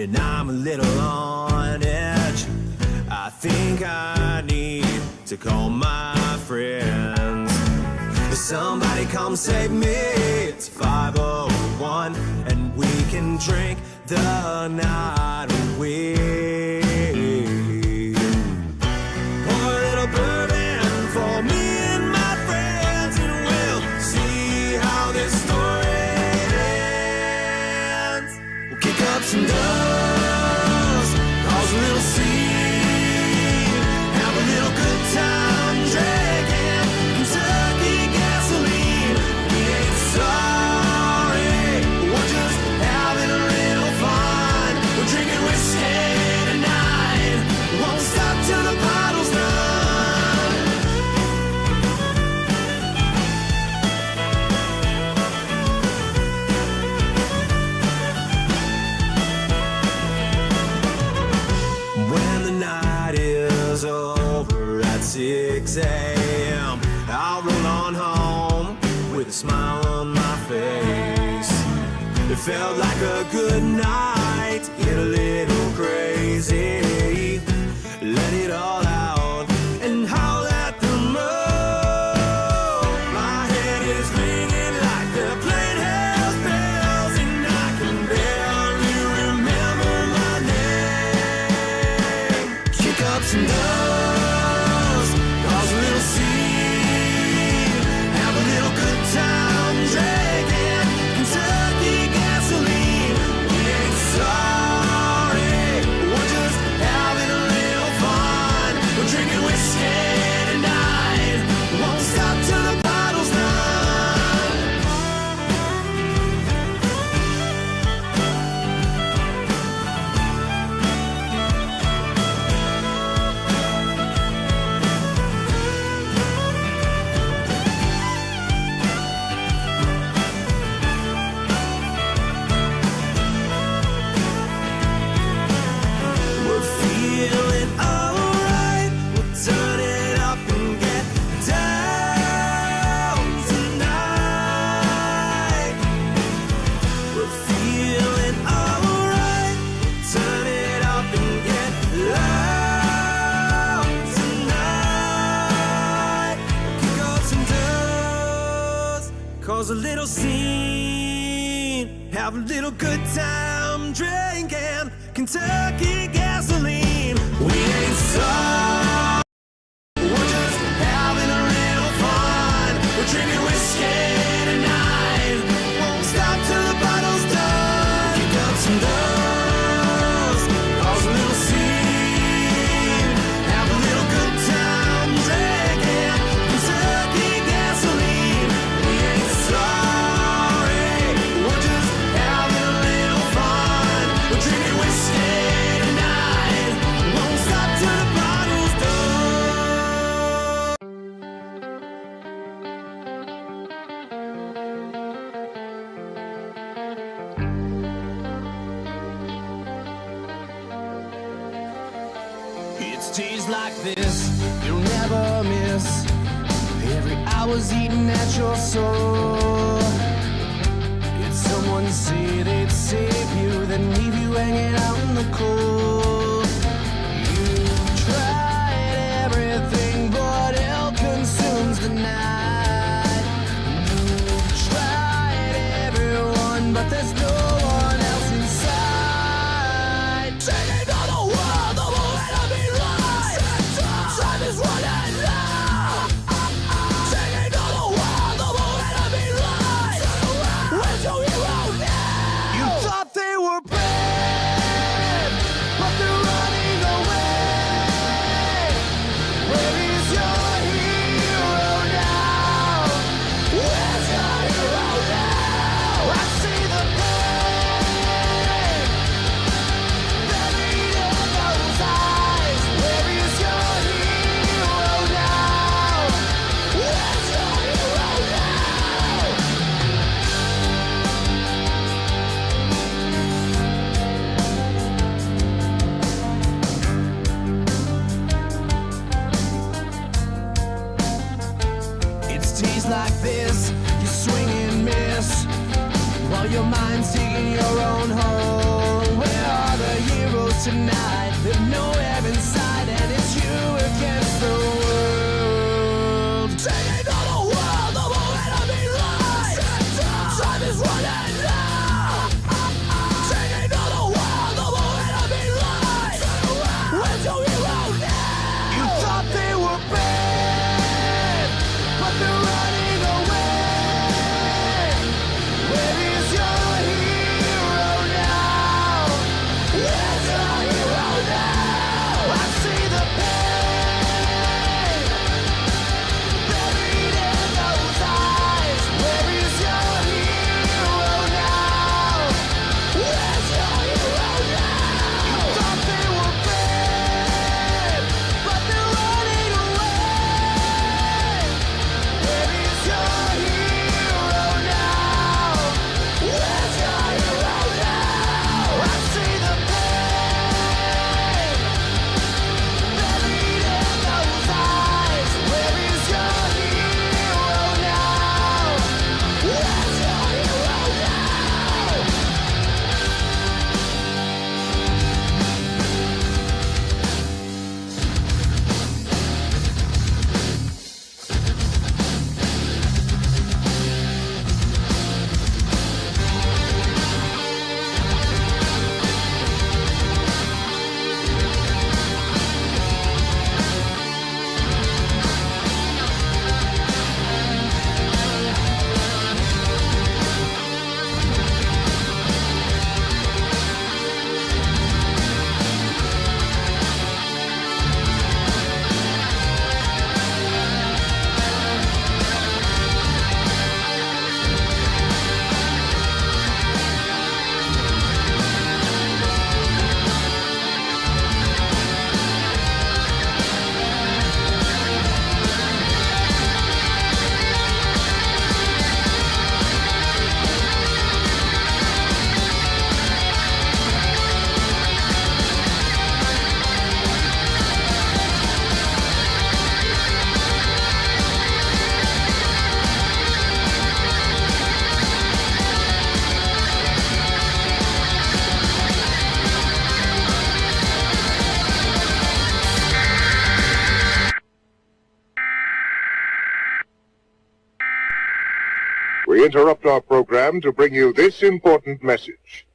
and I'm a little on edge. I think I need to call my friends. Somebody come save me. It's 5:01 and we can drink the night away. Pour a little bourbon for me and my friends, and we'll see how this story ends. We'll kick up some dust, cause a little scene, have a little good time drinking Kentucky gasoline. We ain't sorry, we're just having a little fun. We're drinking whiskey tonight, won't stop till the bottle's done. When the night is over at 6 a.m., I'll roll on home with a smile on my face. It felt like a good night, get a little crazy, let it all out and howl at the moon. My head is ringing like they're playing house bells, and I can barely remember my name. Kick up some dust, cause a little scene, have a little good time drinking Kentucky gasoline. We ain't sorry, we're just having a little fun. We're drinking whiskey tonight, won't stop till the bottle's done. We're feeling alright, we'll turn it up and get down tonight. We're feeling alright, we'll turn it up and get loud tonight. Kick up some dust, cause a little scene, have a little good time drinking Kentucky gasoline. We ain't sorry, we're just having a little fun. We're drinking whiskey tonight, won't stop till the bottle's done. Kick up some dust, cause a little scene, have a little good time drinking Kentucky gasoline. We ain't sorry, we're just having a little fun. We're drinking whiskey tonight, won't stop till the bottle's done. It's days like this you'll never miss. Every hour's eating at your soul. If someone say they'd save you, then leave you hanging out in the cold. You've tried everything, but hell consumes the night. You've tried everyone, but there's no one else inside. Singing to the world, the moment of me life. Time is running low. Singing to the world, the moment of me life. Where's your hero now? You thought they were brave, but they're running away. Where is your hero now? Where's your hero now? I see the pain buried in those eyes. Where is your hero now? Where's your hero now? It's days like this, you swing and miss, while your mind's digging your own hole. Where are the us tonight. There's nowhere inside, and it's you against the world. Taking on the world, the moment of being right. Time is running out. Taking on the world, the moment of being right. Where's your hero now? You thought they were bad, but they're running away. Where is your hero now? Where's your hero now? I see the pain buried in those eyes. Where is your hero now? Where's your hero now? You thought they were bad, but they're running away. Where is your hero now? Where's your hero now? I see the pain buried in those eyes. Where is your hero now? Where's your hero now? We interrupt our program to bring you this important message.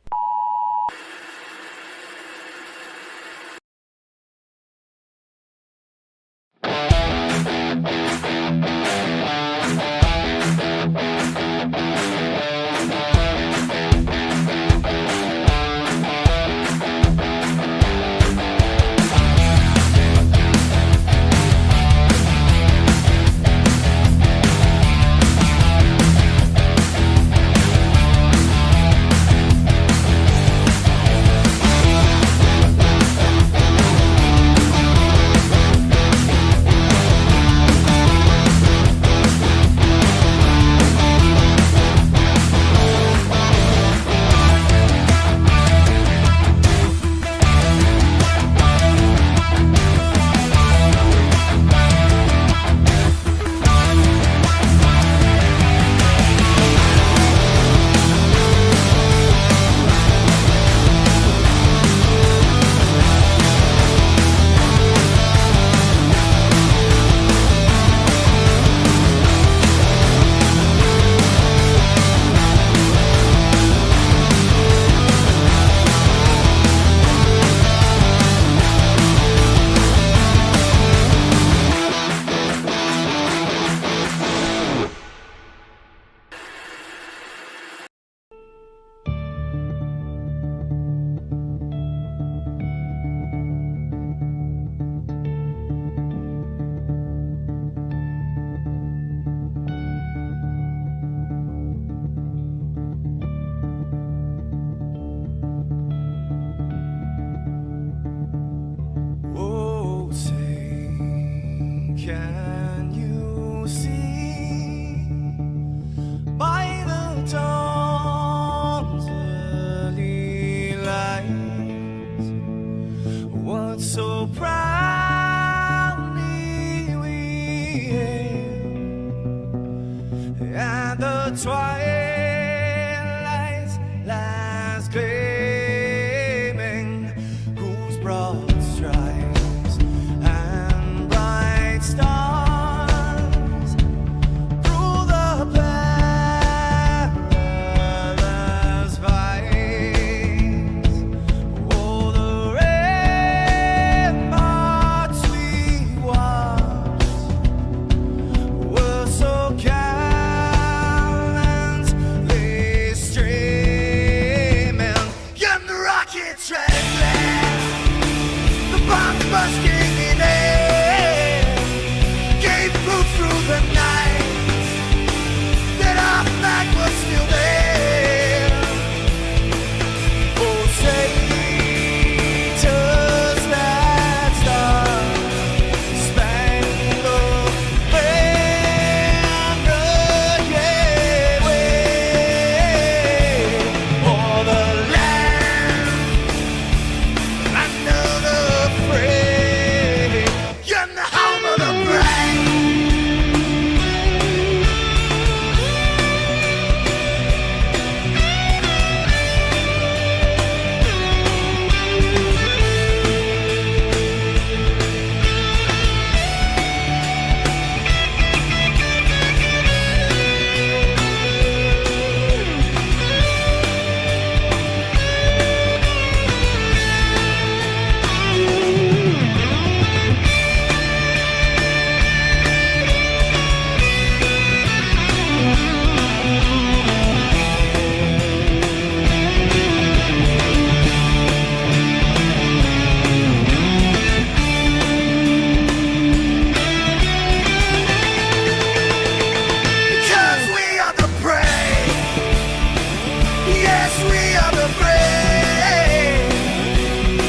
Yes, we are the brave.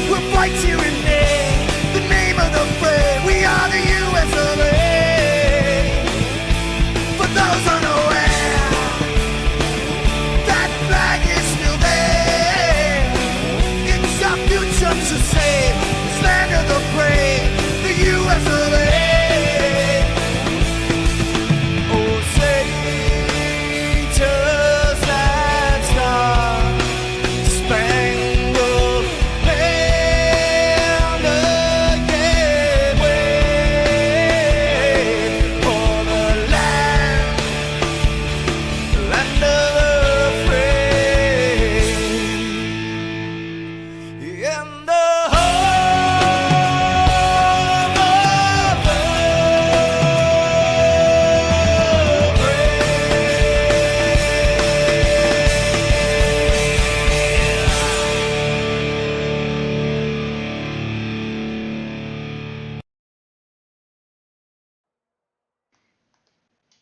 We'll fight to rename the name of the brave. We are the US of A. For those unaware, that flag is still there. It's our future to save. It's land of the brave, the US of A. Oh, say, just that star, spangled banner, yeah, wave for the land of the free, and the home of the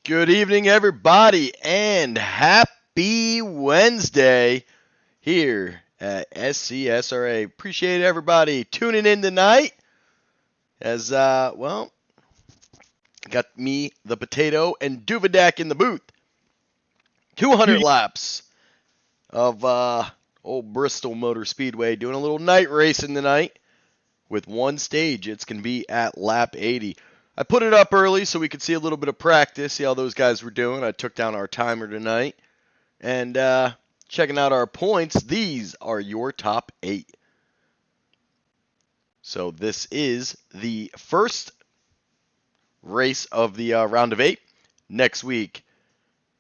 Good evening, everybody, and happy Wednesday here at SCSRA. Appreciate everybody tuning in tonight. As, got me, the potato, and Duvidak in the booth. 200 laps of old Bristol Motor Speedway, doing a little night racing tonight with one stage. It's going to be at lap 80. I put it up early so we could see a little bit of practice, see how those guys were doing. I took down our timer tonight. And checking out our points, these are your top 8. So this is the first race of the round of 8. Next week,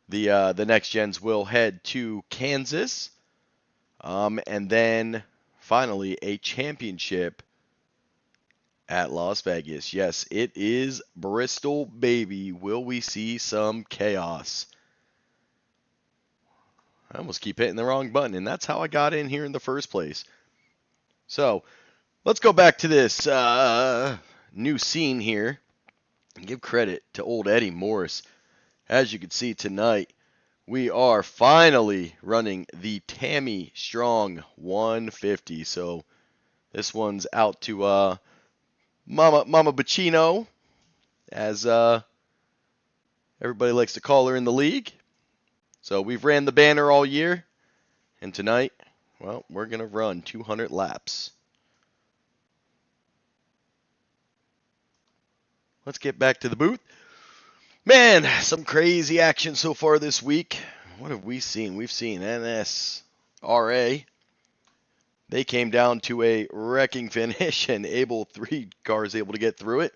the Next Gens will head to Kansas. And then finally a championship at Las Vegas. Yes, it is Bristol, baby. Will we see some chaos? I almost keep hitting the wrong button, and that's how I got in here in the first place. So, let's go back to this new scene here and give credit to old Eddie Morris. As you can see tonight, we are finally running the Tammy Strong 150. So, this one's out to Mama Bacino, as everybody likes to call her in the league. So we've ran the banner all year, and tonight, well, we're going to run 200 laps. Let's get back to the booth. Man, some crazy action so far this week. What have we seen? We've seen NSRA. They came down to a wrecking finish, and 3 cars able to get through it.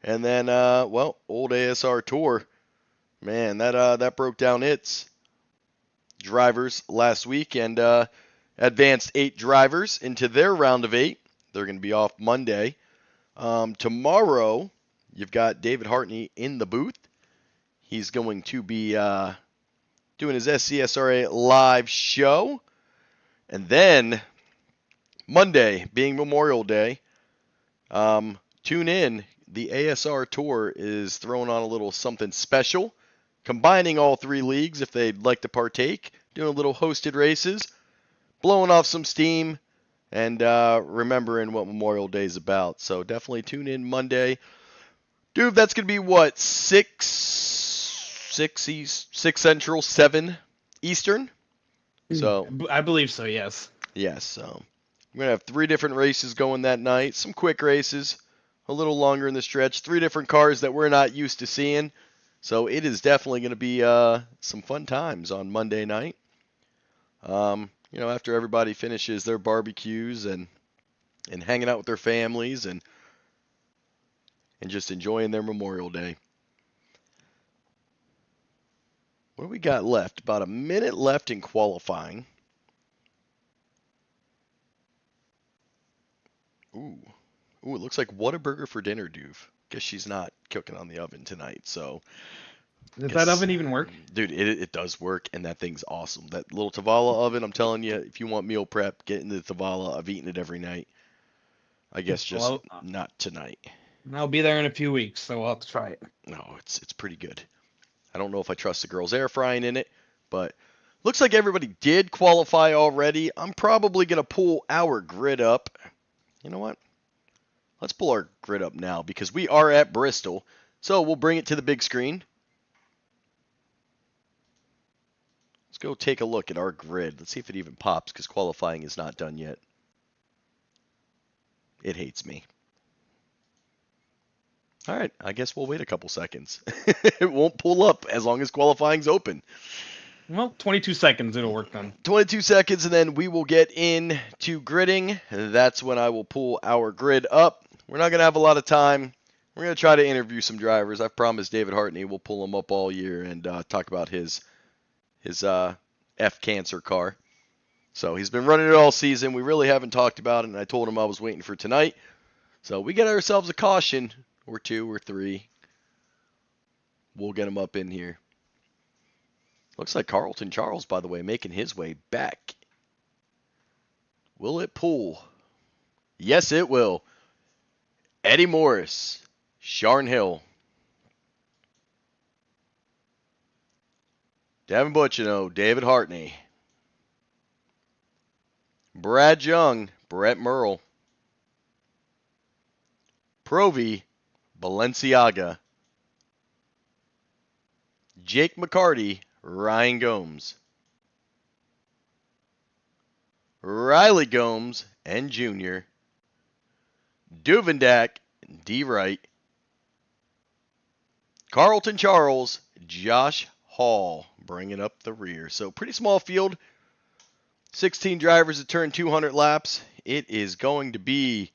And then, old ASR Tour, man, that broke down its drivers last week and advanced 8 drivers into their round of 8. They're going to be off Monday. Tomorrow, you've got David Hartney in the booth. He's going to be doing his SCSRA live show. And then Monday, being Memorial Day, tune in. The ASR Tour is throwing on a little something special, combining all 3 leagues if they'd like to partake, doing a little hosted races, blowing off some steam, and remembering what Memorial Day is about. So definitely tune in Monday. Dude, that's going to be what, 6 Central, 7 Eastern? So I believe so, yes. Yes, so we're going to have 3 different races going that night. Some quick races, a little longer in the stretch. 3 different cars that we're not used to seeing. So it is definitely going to be some fun times on Monday night. After everybody finishes their barbecues and hanging out with their families and just enjoying their Memorial Day. What do we got left? About a minute left in qualifying. Ooh, it looks like Whataburger for dinner, Duve. Guess she's not cooking on the oven tonight, so. Does that oven even work? Dude, it does work, and that thing's awesome. That little Tavala oven, I'm telling you, if you want meal prep, get into the Tavala. I've eaten it every night. I guess just not tonight. I'll be there in a few weeks, so we'll have to try it. No, it's pretty good. I don't know if I trust the girls air frying in it, but Looks like everybody did qualify already. I'm probably going to pull our grid up. You know what? Let's pull our grid up now because we are at Bristol. So we'll bring it to the big screen. Let's go take a look at our grid. Let's see if it even pops because qualifying is not done yet. It hates me. All right, I guess we'll wait a couple seconds. It won't pull up as long as qualifying's open. Well, 22 seconds it'll work then. 22 seconds, and then we will get into gridding. That's when I will pull our grid up. We're not going to have a lot of time. We're going to try to interview some drivers. I've promised David Hartney we'll pull him up all year and talk about his F-Cancer car. So he's been running it all season. We really haven't talked about it, and I told him I was waiting for tonight. So we get ourselves a caution, or 2 or 3. We'll get him up in here. Looks like Carlton Charles, by the way, making his way back. Will it pull? Yes, it will. Eddie Morris, Sharn Hill, Devin Butchino, David Hartney, Brad Young, Brett Merle, Provi, Balenciaga, Jake McCarty, Ryan Gomes, Riley Gomes and Jr., Duvendak, D. Wright, Carlton Charles, Josh Hall, bringing up the rear. So pretty small field, 16 drivers to turn 200 laps. It is going to be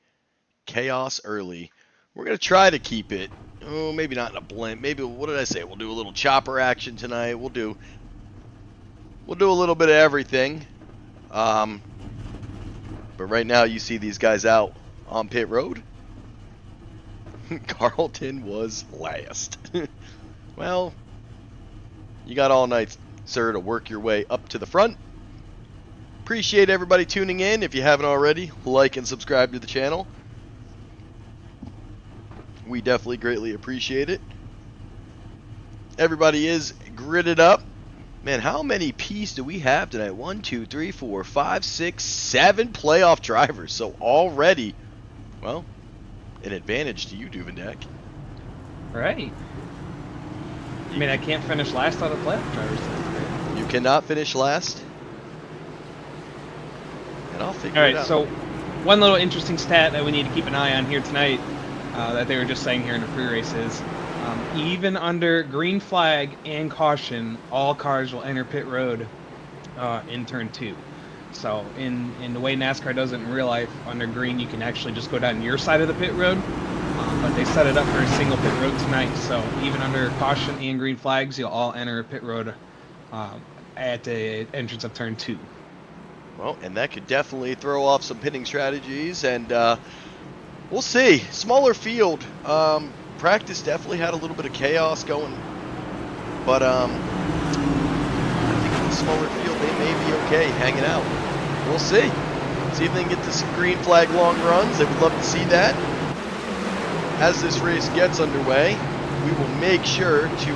chaos early. We're going to try to keep it. Oh, maybe not in a blend. Maybe, what did I say? We'll do a little chopper action tonight. We'll do a little bit of everything. But right now you see these guys out on pit road. Carlton was last. Well, you got all night, sir, to work your way up to the front. Appreciate everybody tuning in. If you haven't already, like and subscribe to the channel. We definitely greatly appreciate it. Everybody is gridded up. Man, how many P's do we have tonight? 1, 2, 3, 4, 5, 6, 7 playoff drivers. So already, well, an advantage to you, Duvendak. Right. I mean, I can't finish last out of playoff drivers. You cannot finish last. And I'll figure it out. So one little interesting stat that we need to keep an eye on here tonight that they were just saying here in the pre-race is even under green flag and caution, all cars will enter pit road in turn 2. So in the way NASCAR does it in real life, under green you can actually just go down your side of the pit road, but they set it up for a single pit road tonight. So even under caution and green flags, you'll all enter pit road at the entrance of turn 2. Well, and that could definitely throw off some pitting strategies, and we'll see. Smaller field. Practice definitely had a little bit of chaos going, but I think in the smaller field they may be okay hanging out. We'll see. See if they can get to some green flag long runs. They would love to see that. As this race gets underway, we will make sure to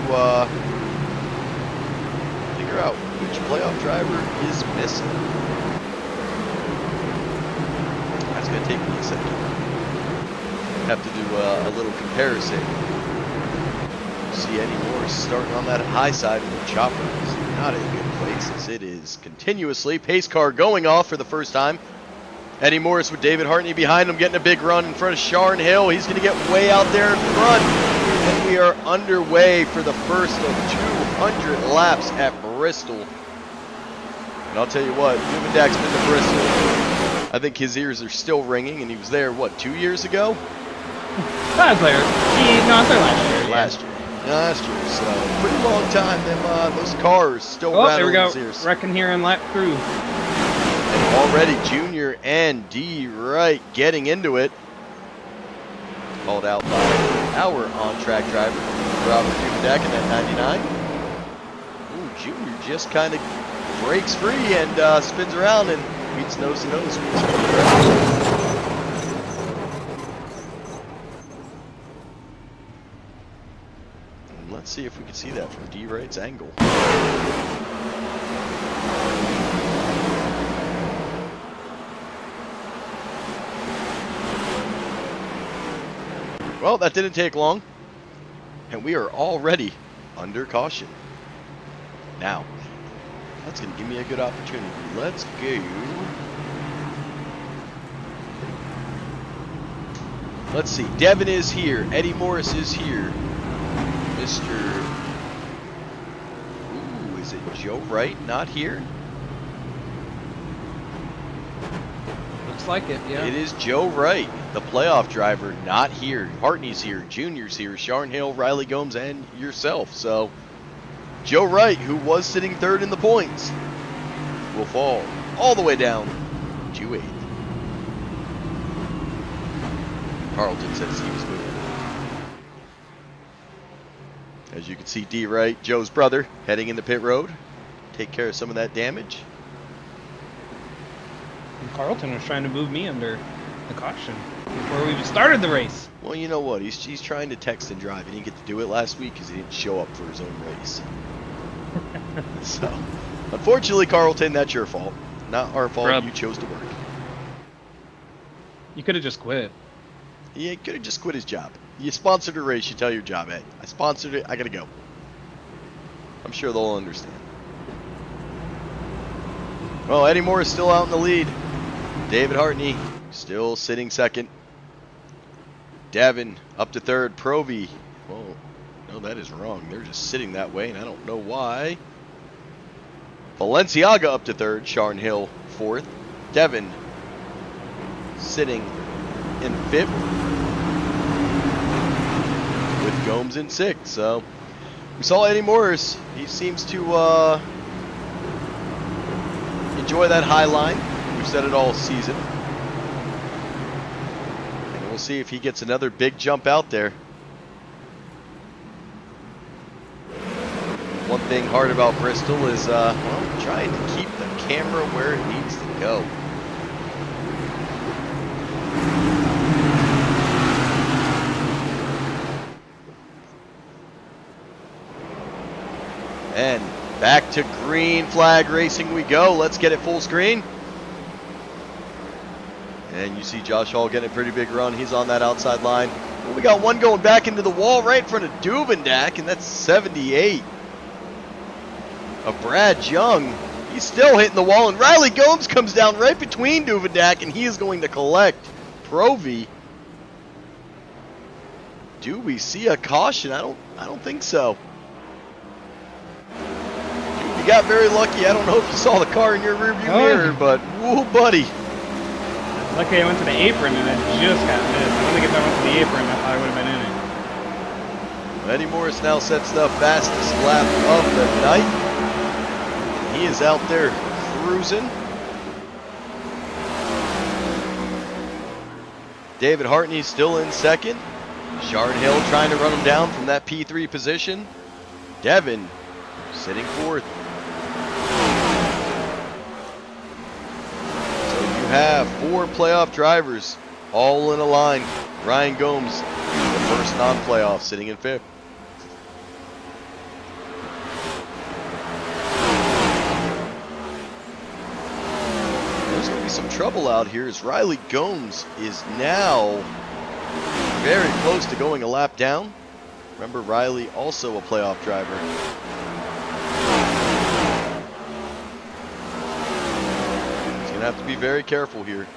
figure out which playoff driver is missing. That's going to take me a second. Have to do a little comparison. See Eddie Morris starting on that high side of the chopper. It's not in good places. It is continuously. Pace car going off for the first time. Eddie Morris with David Hartney behind him, getting a big run in front of Sharn Hill. He's going to get way out there in front. And we are underway for the first of 200 laps at Bristol. And I'll tell you what, Duvendak's been to Bristol. I think his ears are still ringing, and he was there, what, 2 years ago? I was there. No, I was there last year. Last year, so pretty long time. Them those cars still rattling his ears. Wrecking here in lap 3. And already Junior and D. Wright getting into it. Called out by our on-track driver, Robert Duvendak in that 99. Ooh, Junior just kind of breaks free and spins around and meets nose to nose. Let's see if we can see that from D. Wright's angle. Well, that didn't take long, and we are already under caution. Now, that's going to give me a good opportunity. Let's go. Let's see. Devin is here. Eddie Morris is here. Mr. Ooh, is it Joe Wright not here? Looks like it, yeah. It is Joe Wright, the playoff driver, not here. Hartney's here. Junior's here. Sharon Hill, Riley Gomes, and yourself. So, Joe Wright, who was sitting third in the points, will fall all the way down to 8th. Carlton says he was moving. As you can see, D. Wright, Joe's brother, heading into pit road. Take care of some of that damage. And Carlton was trying to move me under the caution before we even started the race. Well, you know what? He's trying to text and drive. He didn't get to do it last week because he didn't show up for his own race. So, unfortunately, Carlton, that's your fault. Not our fault. Rub. You chose to work. You could have just quit. He could have just quit his job. You sponsored a race. You tell your job, hey, I sponsored it. I got to go. I'm sure they'll understand. Well, Eddie Moore is still out in the lead. David Hartney still sitting second. Davin up to third. Provy. Whoa. No, that is wrong. They're just sitting that way, and I don't know why. Valenciaga up to third. Sharon Hill fourth. Devin sitting in fifth. With Gomes in sixth. So we saw Eddie Morris. He seems to enjoy that high line. We've said it all season. And we'll see if he gets another big jump out there. One thing hard about Bristol is well, trying to keep the camera where it needs to go. And back to green flag racing we go. Let's get it full screen. And you see Josh Hall getting a pretty big run. He's on that outside line. Well, we got one going back into the wall right in front of Duvendak, and that's 78 of Brad Young. He's still hitting the wall, and Riley Gomes comes down right between Duvendak, and he is going to collect Provy. Do we see a caution? I don't think so. You got very lucky. I don't know if you saw the car in your rearview mirror, but whoa, buddy. Lucky I went to the apron and it just got missed. I don't think if I went to the apron, I thought I would have been in it. Eddie Morris now sets the fastest lap of the night. He is out there cruising. David Hartney still in second. Sharon Hill trying to run him down from that P3 position. Devin sitting fourth. So you have 4 playoff drivers all in a line. Ryan Gomes, the first non-playoff, sitting in fifth. There's going to be some trouble out here as Riley Gomes is now very close to going a lap down. Remember, Riley also a playoff driver. He's going to have to be very careful here.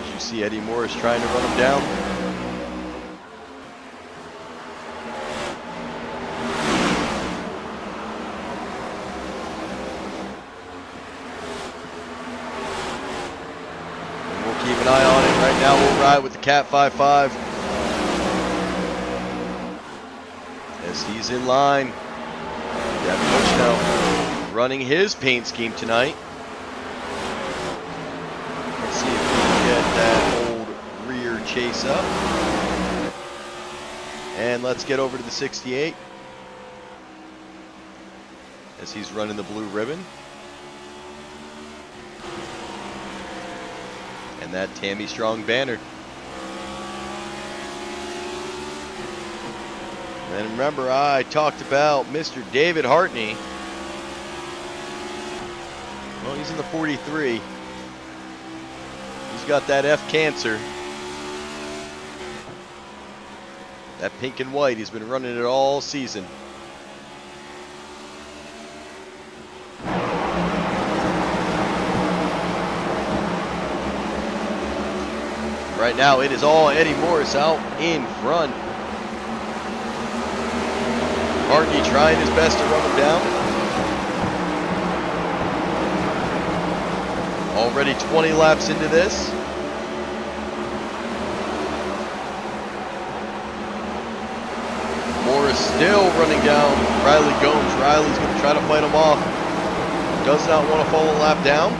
As you see Eddie Morris trying to run him down. Keep an eye on it. Right now we'll ride with the Cat 5.5. As he's in line. Devin Bushnell running his paint scheme tonight. Let's see if we can get that old rear chase up. And let's get over to the 68. As he's running the blue ribbon. And and that Tammy Strong banner. And remember, I talked about Mr. David Hartney. Well, he's in the 43. He's got that F cancer. That pink and white, he's been running it all season. Right now, it is all Eddie Morris out in front. Hartney trying his best to run him down. Already 20 laps into this. Morris still running down Riley Gomes. Riley's going to try to fight him off. Does not want to fall a lap down.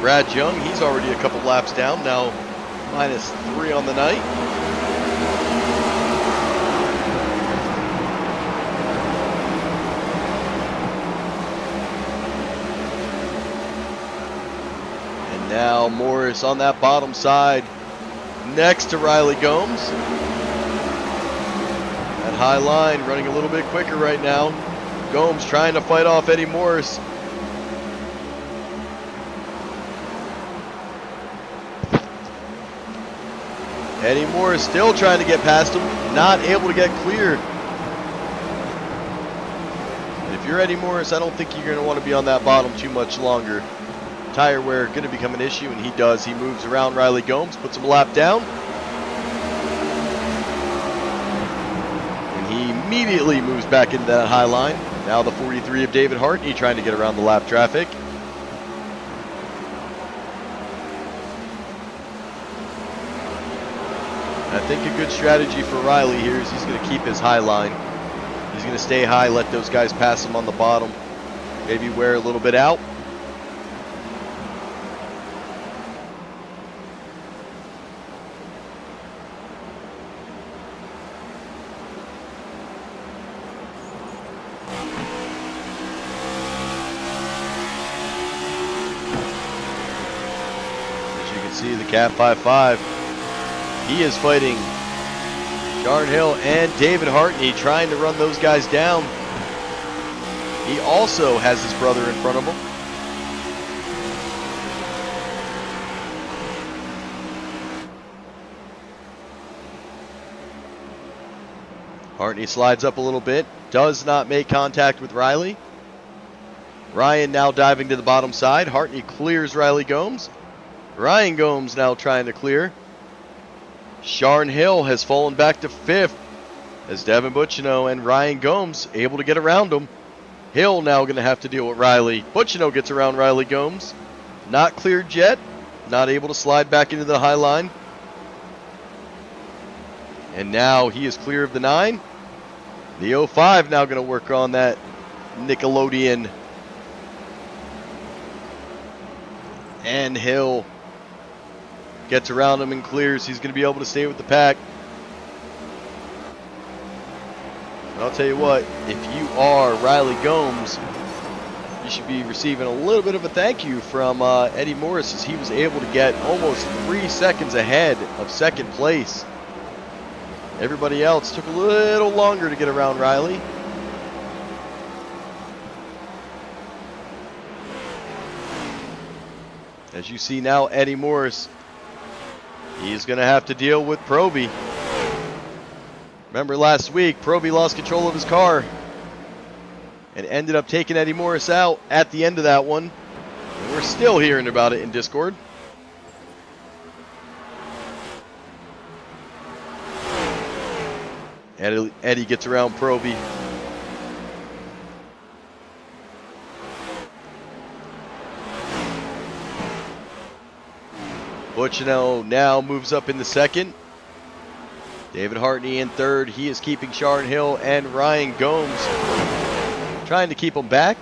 Brad Young, he's already a couple laps down. Now -3 on the night. And now Morris on that bottom side next to Riley Gomes. That high line running a little bit quicker right now. Gomes trying to fight off Eddie Morris. Eddie Morris still trying to get past him, not able to get clear. And if you're Eddie Morris, I don't think you're going to want to be on that bottom too much longer. Tire wear going to become an issue, and he does. He moves around Riley Gomes, puts him a lap down. And he immediately moves back into that high line. Now the 43 of David Hartney trying to get around the lap traffic. I think a good strategy for Riley here is he's going to keep his high line. He's going to stay high, let those guys pass him on the bottom. Maybe wear a little bit out. As you can see, the Cat 5.5. He is fighting Sharon Hill and David Hartney, trying to run those guys down. He also has his brother in front of him. Hartney slides up a little bit, does not make contact with Riley. Ryan now diving to the bottom side. Hartney clears Riley Gomes. Ryan Gomes now trying to clear. Sharon Hill has fallen back to 5th as Devin Buccino and Ryan Gomes able to get around him. Hill now going to have to deal with Riley. Buccino gets around Riley Gomes. Not cleared yet. Not able to slide back into the high line. And now he is clear of the 9. The 05 now going to work on that Nickelodeon. And Hill gets around him and clears. He's going to be able to stay with the pack. And I'll tell you what, if you are Riley Gomes, you should be receiving a little bit of a thank you from Eddie Morris, as he was able to get almost 3 seconds ahead of second place. Everybody else took a little longer to get around Riley. As you see now, Eddie Morris, he's going to have to deal with Proby. Remember last week, Proby lost control of his car and ended up taking Eddie Morris out at the end of that one. And we're still hearing about it in Discord. Eddie gets around Proby. Buccino now moves up in the second. David Hartney in third. He is keeping Sharon Hill and Ryan Gomes, trying to keep them back.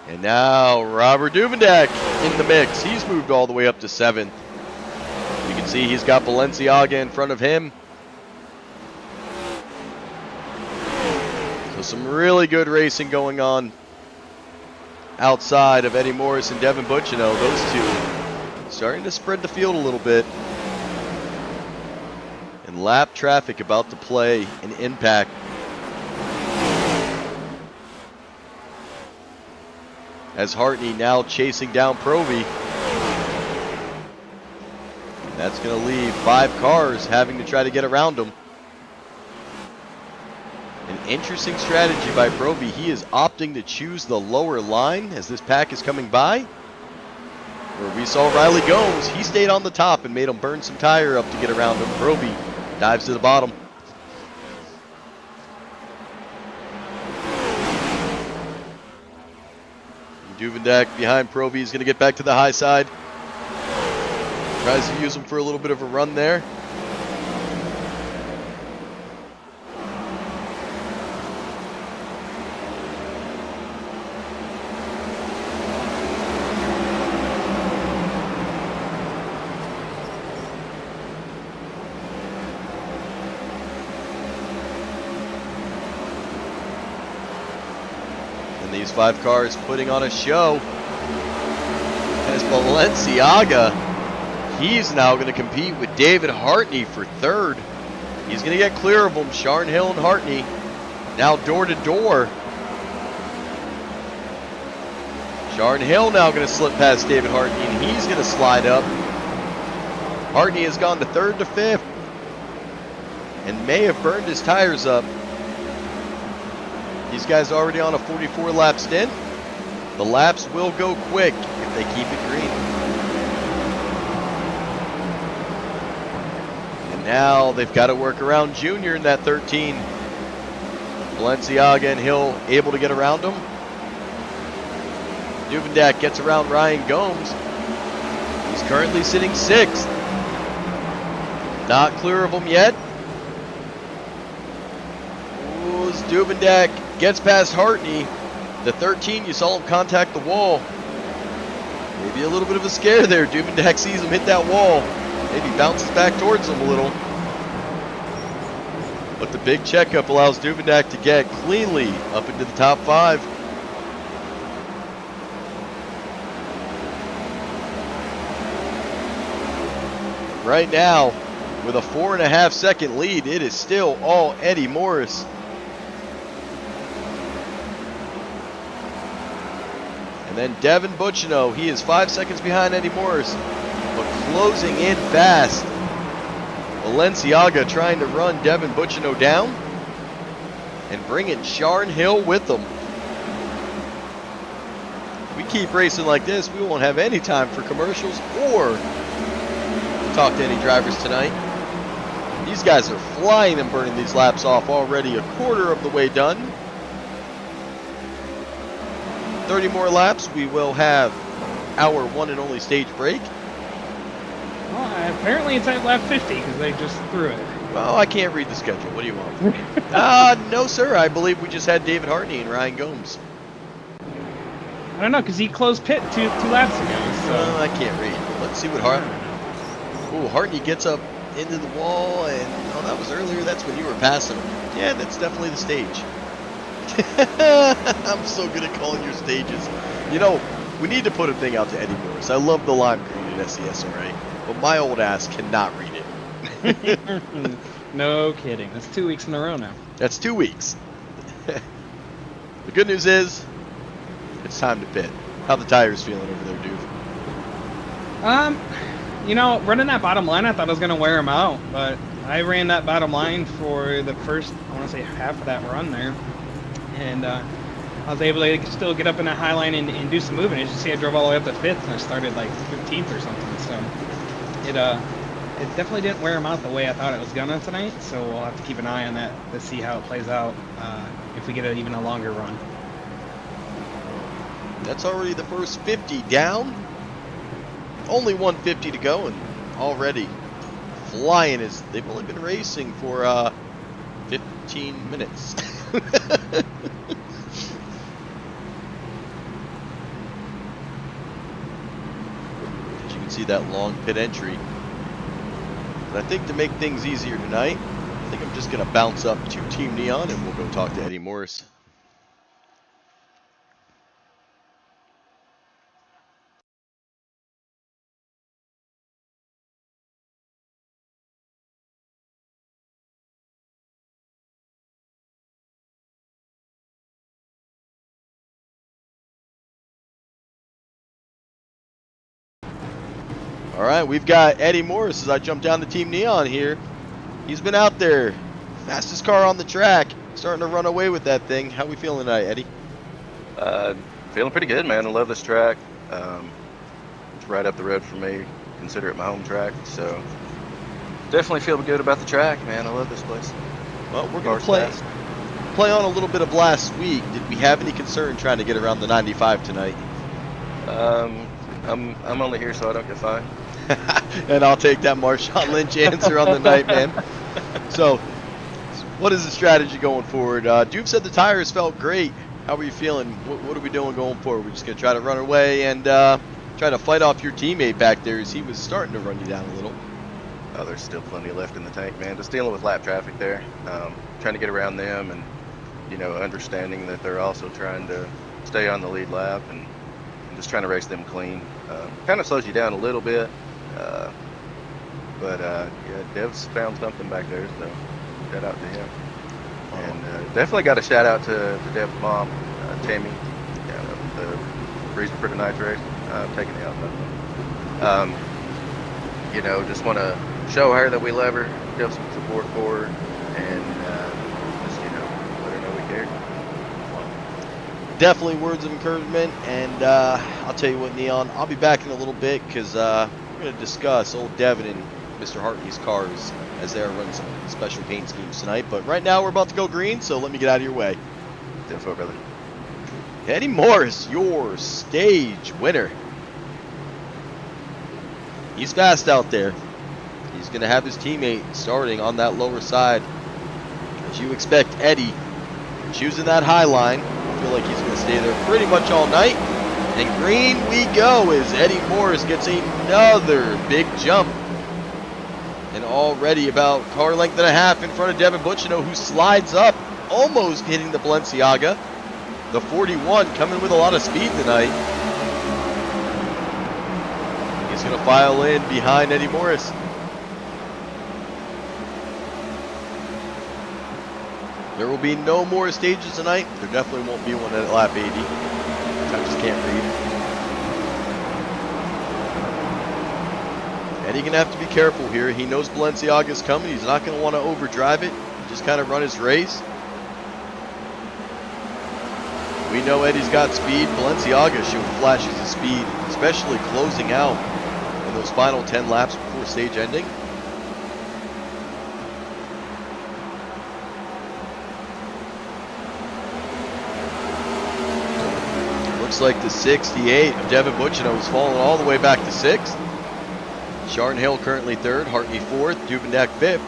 And now Robert Duvendak in the mix. He's moved all the way up to 7th. You can can see he's got Balenciaga in front of him. So some really good racing going on outside of Eddie Morris and Devin Butchino. Those two starting to spread the field a little bit. And lap traffic about to play an impact. As Hartney now chasing down Provy. That's going to leave 5 cars having to try to get around him. An interesting strategy by Provy. He is opting to choose the lower line as this pack is coming by. Where we saw Riley Gomes, he stayed on the top and made him burn some tire up to get around him. Provy dives to the bottom. Duvendak behind Provy is going to get back to the high side. Tries to use him for a little bit of a run there. These 5 cars putting on a show. As Balenciaga, he's now going to compete with David Hartney for 3rd. He's going to get clear of them. Sharn Hill and Hartney now door to door. Sharn Hill now going to slip past David Hartney, and he's going to slide up. Hartney has gone to 3rd to 5th and may have burned his tires up. These guys are already on a 44-lap stint. The laps will go quick if they keep it green. And now they've got to work around Junior in that 13. Balenciaga and Hill able to get around him. Duvendak gets around Ryan Gomes. He's currently sitting 6th. Not clear of him yet. Duvendak gets past Hartney. The 13, you saw him contact the wall. Maybe a little bit of a scare there. Duvendak sees him hit that wall. Maybe bounces back towards him a little. But the big checkup allows Duvendak to get cleanly up into the top 5. Right now, with a 4.5 second lead, it is still all Eddie Morris. And then Devin Butchino, he is 5 seconds behind Eddie Morris, but closing in fast. Balenciaga trying to run Devin Butchino down and bringing Sharn Hill with them. If we keep racing like this, we won't have any time for commercials or talk to any drivers tonight. These guys are flying and burning these laps off already, a quarter of the way done. 30 more laps, we will have our one and only stage break. Well, apparently it's at lap 50 because they just threw it. Well, I can't read the schedule. What do you want? No, sir. I believe we just had David Hartney and Ryan Gomes. I don't know because he closed pit two laps ago. So I can't read. Let's see what Hartney gets up into the wall, and that was earlier. That's when you were passing him. Yeah, that's definitely the stage. I'm so good at calling your stages. You know, we need to put a thing out to Eddie Morris. I love the lime green at SCSRA, but my old ass cannot read it. No kidding. That's 2 weeks in a row now. That's 2 weeks. The good news is, it's time to pit. How the tires feeling over there, dude? You know, running that bottom line, I thought I was gonna wear him out, but I ran that bottom line for the first, I want to say, half of that run there. And I was able to still get up in that high line and do some moving. As you see, I drove all the way up to 5th, and I started like 15th or something. So it definitely didn't wear him out the way I thought it was gonna tonight. So we'll have to keep an eye on that to see how it plays out if we get even a longer run. That's already the first 50 down. Only 150 to go, and already flying. As they've only been racing for 15 minutes. As you can see that long pit entry. But I think to make things easier tonight, I think I'm just going to bounce up to Team Neon and we'll go talk to Eddie Morris. All right, we've got Eddie Morris as I jump down to Team Neon here. He's been out there, fastest car on the track, starting to run away with that thing. How we feeling tonight, Eddie? Feeling pretty good, man. I love this track. It's right up the road for me. Consider it my home track, so definitely feel good about the track, man. I love this place. Well, we're going to play on a little bit of last week. Did we have any concern trying to get around the 95 tonight? I'm only here so I don't get fined. And I'll take that Marshawn Lynch answer on the night, man. So, what is the strategy going forward? Duke said the tires felt great. How are you feeling? What are we doing going forward? We're just going to try to run away and try to fight off your teammate back there as he was starting to run you down a little. Oh, there's still plenty left in the tank, man. Just dealing with lap traffic there. Trying to get around them and, you know, understanding that they're also trying to stay on the lead lap and just trying to race them clean. Kind of slows you down a little bit. But yeah, Dev's found something back there, so shout out to him. And definitely got a shout out to Dev's mom, Tammy, the reason for tonight's race, taking the out. You know, just want to show her that we love her, give some support for her, and just, you know, let her know we care. Definitely words of encouragement, and I'll tell you what, Neon, I'll be back in a little bit because we're going to discuss old Devin and Mr. Hartley's cars as they are running some special paint schemes tonight. But right now we're about to go green, so let me get out of your way. Info, brother. Eddie Morris, your stage winner. He's fast out there. He's going to have his teammate starting on that lower side. As you expect, Eddie choosing that high line. I feel like he's going to stay there pretty much all night. And green we go as Eddie Morris gets another big jump. And already about car length and a half in front of Devin Butchino, who slides up, almost hitting the Balenciaga. The 41 coming with a lot of speed tonight. He's going to file in behind Eddie Morris. There will be no more stages tonight. There definitely won't be one at lap 80. I just can't read. Eddie going to have to be careful here. He knows Balenciaga's coming. He's not going to want to overdrive it. Just kind of run his race. We know Eddie's got speed. Balenciaga showed flashes of speed, especially closing out in those final 10 laps before stage ending. Looks like the 68 of Devin Butchino is falling all the way back to 6th. Sharn Hill currently 3rd, Hartley 4th, Duvendak 5th.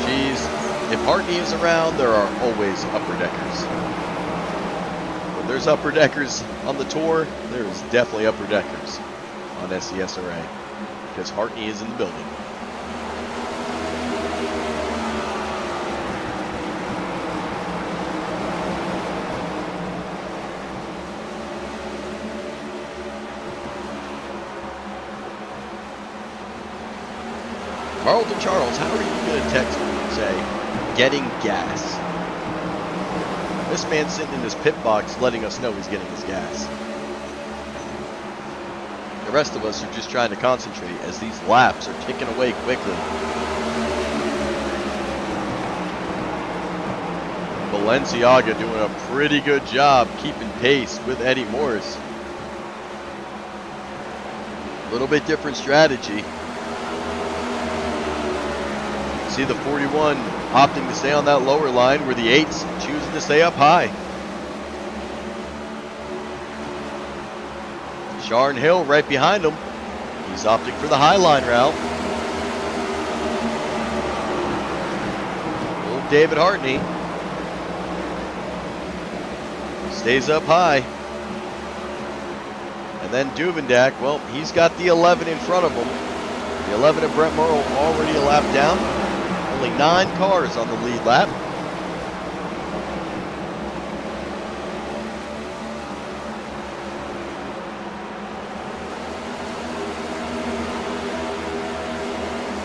Geez, if Hartley is around, there are always upper deckers. When there's upper deckers on the tour, there is definitely upper deckers on SCSRA because Hartley is in the building. Carlton Charles, how are you going to text me and say, getting gas? This man's sitting in his pit box letting us know he's getting his gas. The rest of us are just trying to concentrate as these laps are ticking away quickly. Balenciaga doing a pretty good job keeping pace with Eddie Morris. A little bit different strategy. See the 41 opting to stay on that lower line where the 8's choosing to stay up high. Sharn Hill right behind him. He's opting for the high line route. Old David Hartney stays up high. And And then Duvendak, well, he's got the 11 in front of him. The 11 of Brent Morrow already a lap down. Only 9 cars on the lead lap.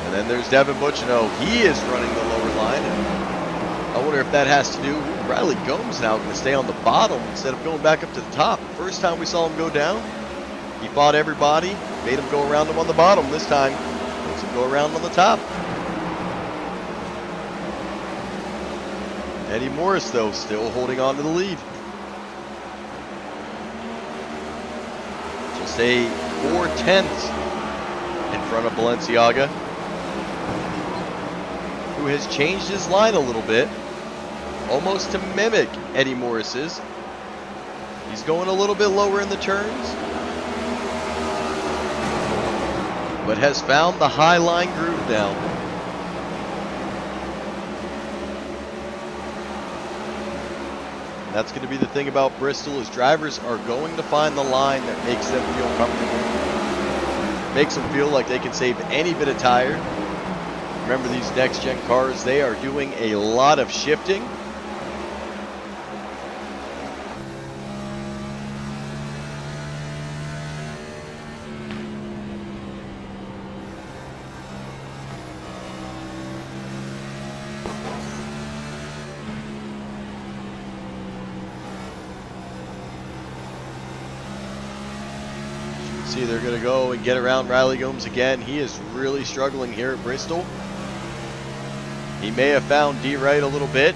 And then there's Devin Butchino. He is running the lower line. And I wonder if that has to do. Riley Gomes now going to stay on the bottom instead of going back up to the top. First time we saw him go down, he fought everybody, made him go around him on the bottom. This time, makes him go around on the top. Eddie Morris, though, still holding on to the lead. Just a 4/10 in front of Balenciaga, who has changed his line a little bit, almost to mimic Eddie Morris's. He's going a little bit lower in the turns, but has found the high line groove now. That's going to be the thing about Bristol, is drivers are going to find the line that makes them feel comfortable. Makes them feel like they can save any bit of tire. Remember, these next-gen cars, they are doing a lot of shifting. See, they're going to go and get around Riley Gomes again. He is really struggling here at Bristol. He may have found D right a little bit.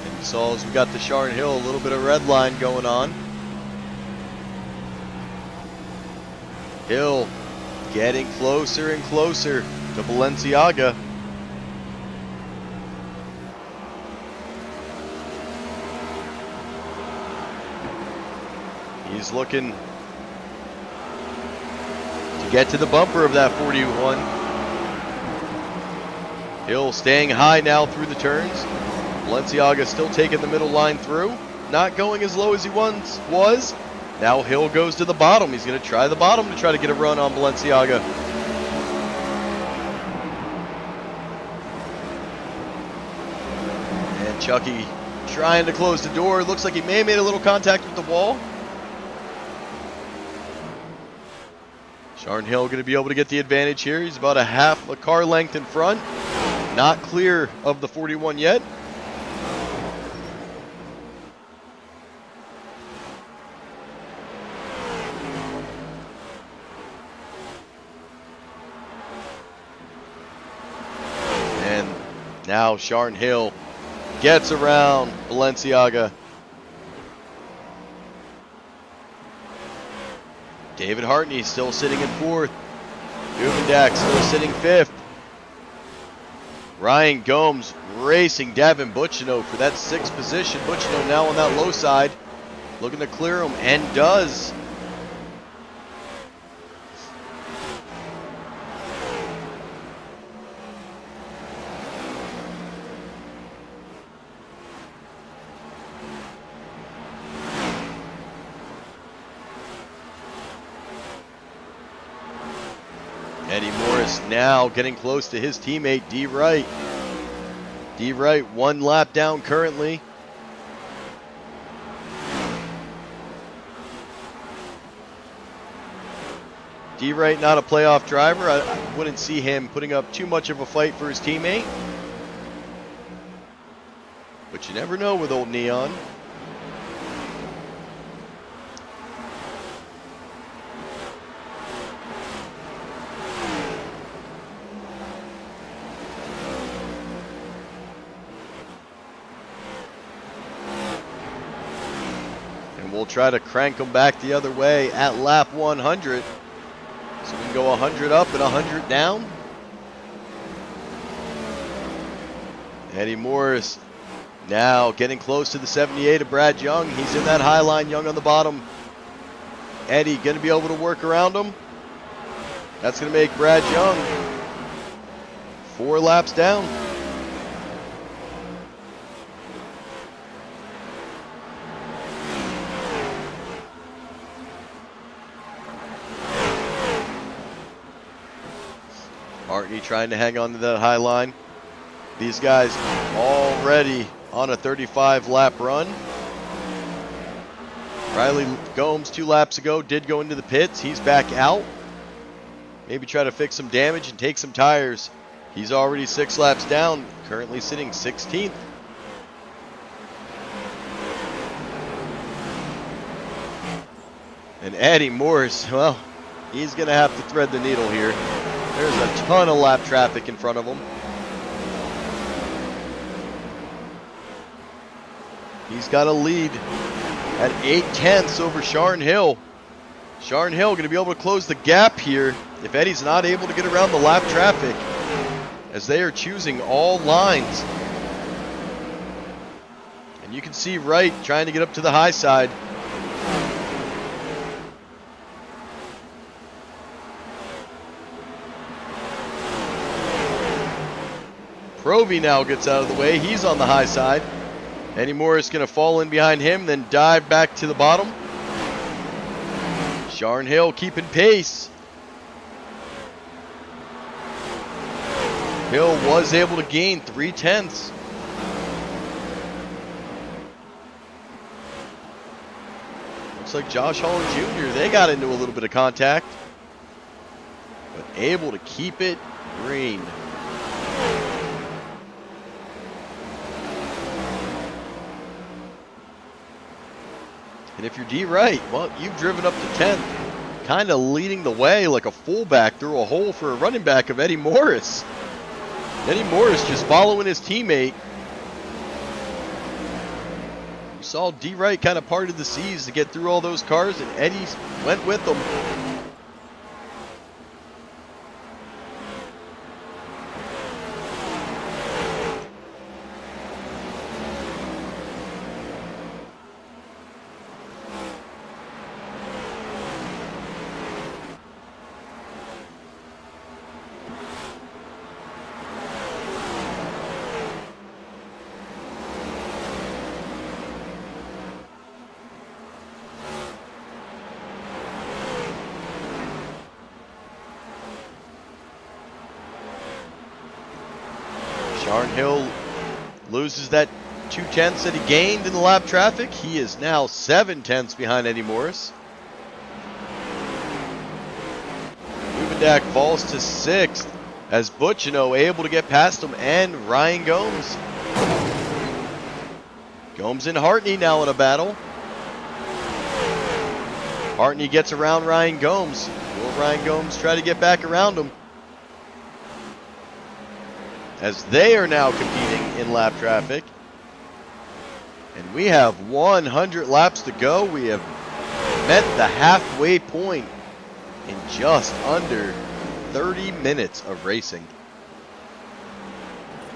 And you saw as we got to Sharn Hill, a little bit of red line going on. Hill getting closer and closer to Balenciaga. He's looking to get to the bumper of that 41. Hill staying high now through the turns. Balenciaga still taking the middle line through. Not going as low as he once was. Now Hill goes to the bottom. He's going to try the bottom to try to get a run on Balenciaga. And Chucky trying to close the door. Looks like he may have made a little contact with the wall. Sharn Hill going to be able to get the advantage here. He's about a car length in front. Not clear of the 41 yet. And now Sharn Hill gets around Balenciaga. David Hartney still sitting in 4th. Duvendak still sitting 5th. Ryan Gomes racing Devin Butchino for that 6th position. Butchino now on that low side, looking to clear him, and does. Eddie Morris now getting close to his teammate D. Wright. D. Wright 1 lap down currently. D. Wright not a playoff driver. I wouldn't see him putting up too much of a fight for his teammate. But you never know with old Neon. We'll try to crank them back the other way at lap 100. So we can go 100 up and 100 down. Eddie Morris now getting close to the 78 of Brad Young. He's in that high line, Young on the bottom. Eddie going to be able to work around him. That's going to make Brad Young 4 laps down. Hartney trying to hang on to that high line. These guys already on a 35-lap run. Riley Gomes 2 laps ago did go into the pits. He's back out. Maybe try to fix some damage and take some tires. He's already 6 laps down, currently sitting 16th. And Eddie Morris, well, he's going to have to thread the needle here. There's a ton of lap traffic in front of him. He's got a lead at 8/10 over Sharn Hill. Sharn Hill going to be able to close the gap here if Eddie's not able to get around the lap traffic, as they are choosing all lines. And you can see Wright trying to get up to the high side. Provy now gets out of the way. He's on the high side. Eddie Morris going to fall in behind him, then dive back to the bottom. Sharn Hill keeping pace. Hill was able to gain 3/10. Looks like Josh Holland Jr., they got into a little bit of contact, but able to keep it green. And if you're D. Wright, well, you've driven up to 10th, kind of leading the way like a fullback through a hole for a running back of Eddie Morris. Eddie Morris just following his teammate. You saw D. Wright kind of parted the seas to get through all those cars, and Eddie went with them. Sharn Hill loses that 2/10 that he gained in the lap traffic. He is now 7/10 behind Eddie Morris. Ubendak falls to 6th as Butchino able to get past him and Ryan Gomes. Gomes and Hartney now in a battle. Hartney gets around Ryan Gomes. Will Ryan Gomes try to get back around him? As they are now competing in lap traffic. And we have 100 laps to go. We have met the halfway point in just under 30 minutes of racing.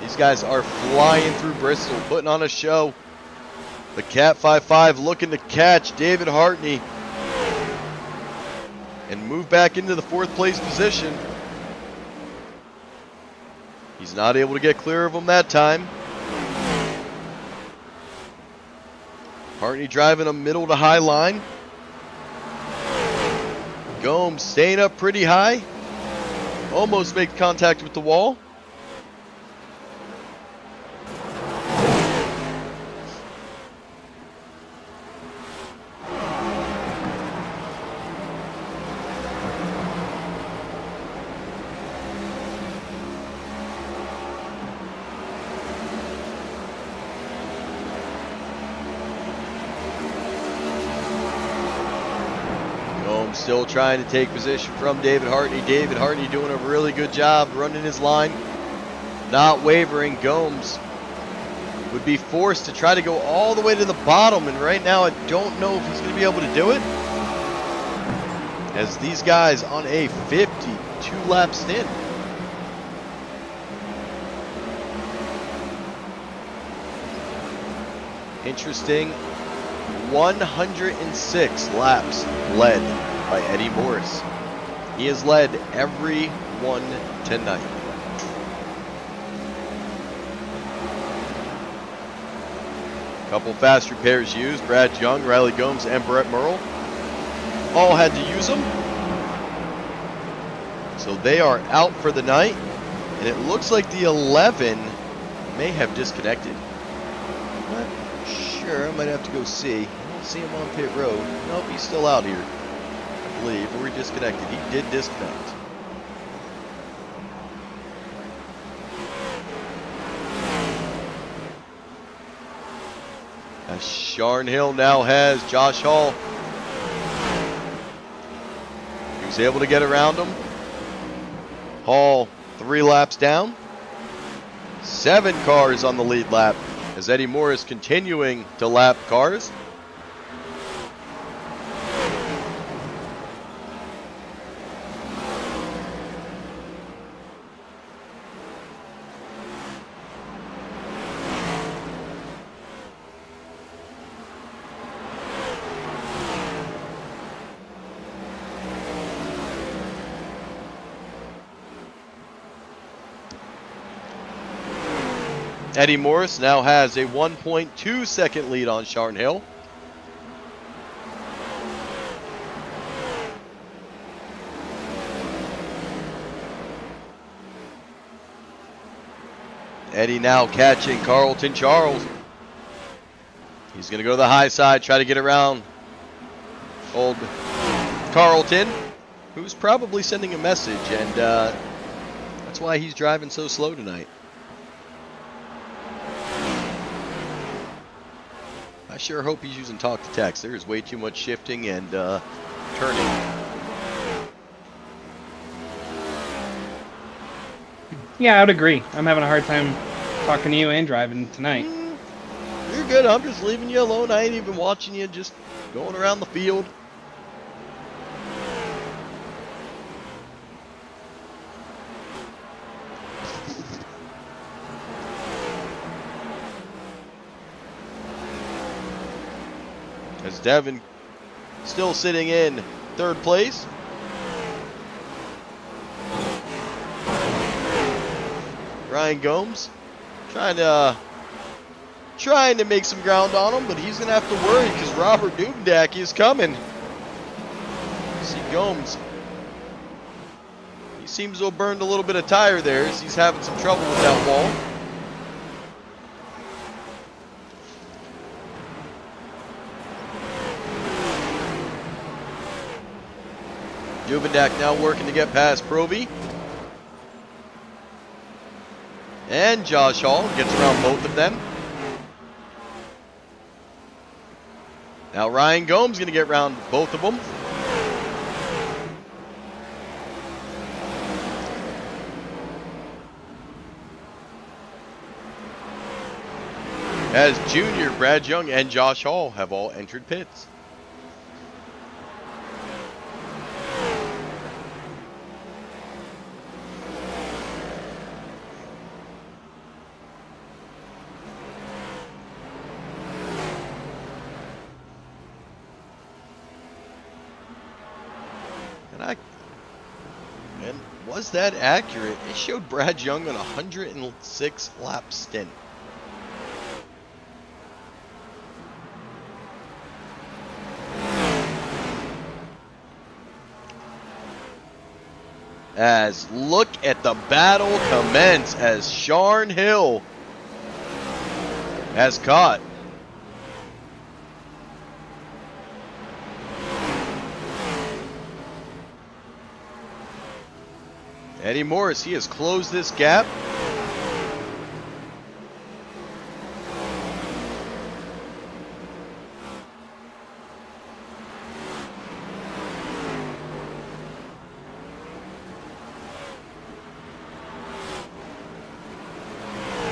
These guys are flying through Bristol, putting on a show. The Cat 55 looking to catch David Hartney and move back into the 4th place position. He's not able to get clear of him that time. Hartney driving a middle to high line. Gomes staying up pretty high. Almost makes contact with the wall. Still trying to take position from David Hartney. David Hartney doing a really good job running his line, not wavering. Gomes would be forced to try to go all the way to the bottom, and right now I don't know if he's going to be able to do it, as these guys on a 52-lap stint. Interesting. 106 laps led by Eddie Morris. He has led every one tonight. Couple fast repairs used. Brad Young, Riley Gomes, and Brett Merle all had to use them. So they are out for the night. And it looks like the 11 may have disconnected. Not sure. I might have to go see. I don't see him on pit road. Nope, he's still out here, I believe. Or he disconnected. He did disconnect. As Sharn Hill now has Josh Hall. He was able to get around him. Hall 3 laps down. 7 cars on the lead lap as Eddie Morris continuing to lap cars. Eddie Morris now has a 1.2 second lead on Sharn Hill. Eddie now catching Carlton Charles. He's going to go to the high side, try to get around old Carlton, who's probably sending a message, and that's why he's driving so slow tonight. I sure hope he's using talk to text. There is way too much shifting and turning. Yeah, I would agree. I'm having a hard time talking to you and driving tonight. You're good. I'm just leaving you alone. I ain't even watching you, just going around the field. As Devin still sitting in 3rd place. Ryan Gomes trying to make some ground on him, but he's going to have to worry because Robert Dubendak is coming. See Gomes. He seems to have burned a little bit of tire there as he's having some trouble with that wall. Dubendak now working to get past Provy. And Josh Hall gets around both of them. Now Ryan Gomes going to get around both of them. As Junior, Brad Young, and Josh Hall have all entered pits. And was that accurate? It showed Brad Young on a 106 lap stint. As look at the battle commence as Sharn Hill has caught Eddie Morris. He has closed this gap.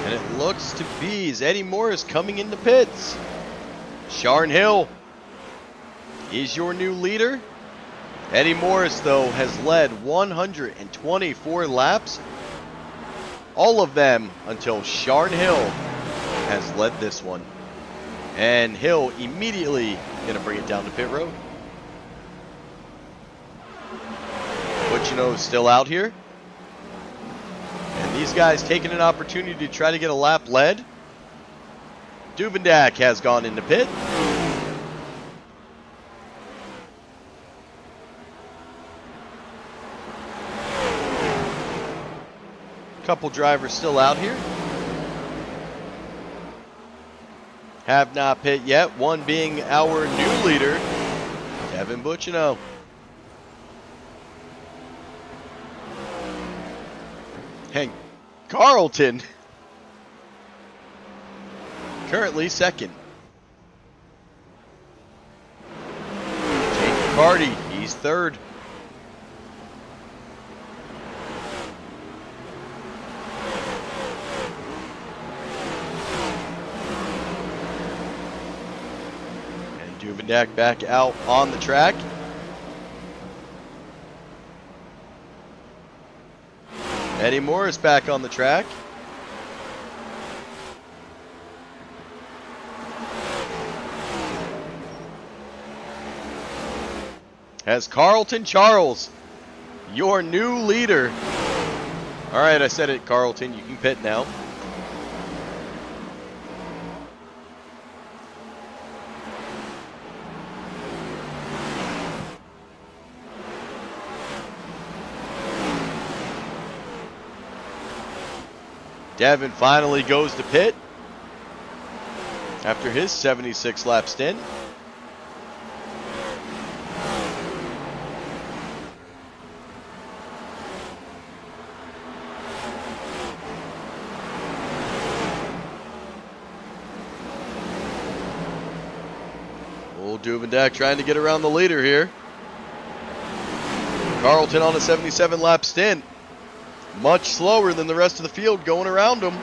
And it looks to be as Eddie Morris coming into pits. Sharn Hill is your new leader. Eddie Morris, though, has led 124 laps. All of them until Sharn Hill has led this one. And Hill immediately going to bring it down to pit road. Butchino is still out here. And these guys taking an opportunity to try to get a lap led. Duvendak has gone into pit. Couple drivers still out here. Have not pit yet. One being our new leader, Kevin Buccino. And Carlton, currently second. Jake McCarty, he's third. And Duvendak back out on the track. Eddie Morris back on the track. As Carlton Charles, your new leader. All right, I said it, Carlton. You can pit now. Devin finally goes to pit after his 76 lap stint. Old Duvendak trying to get around the leader here. Carlton on a 77 lap stint. Much slower than the rest of the field going around him.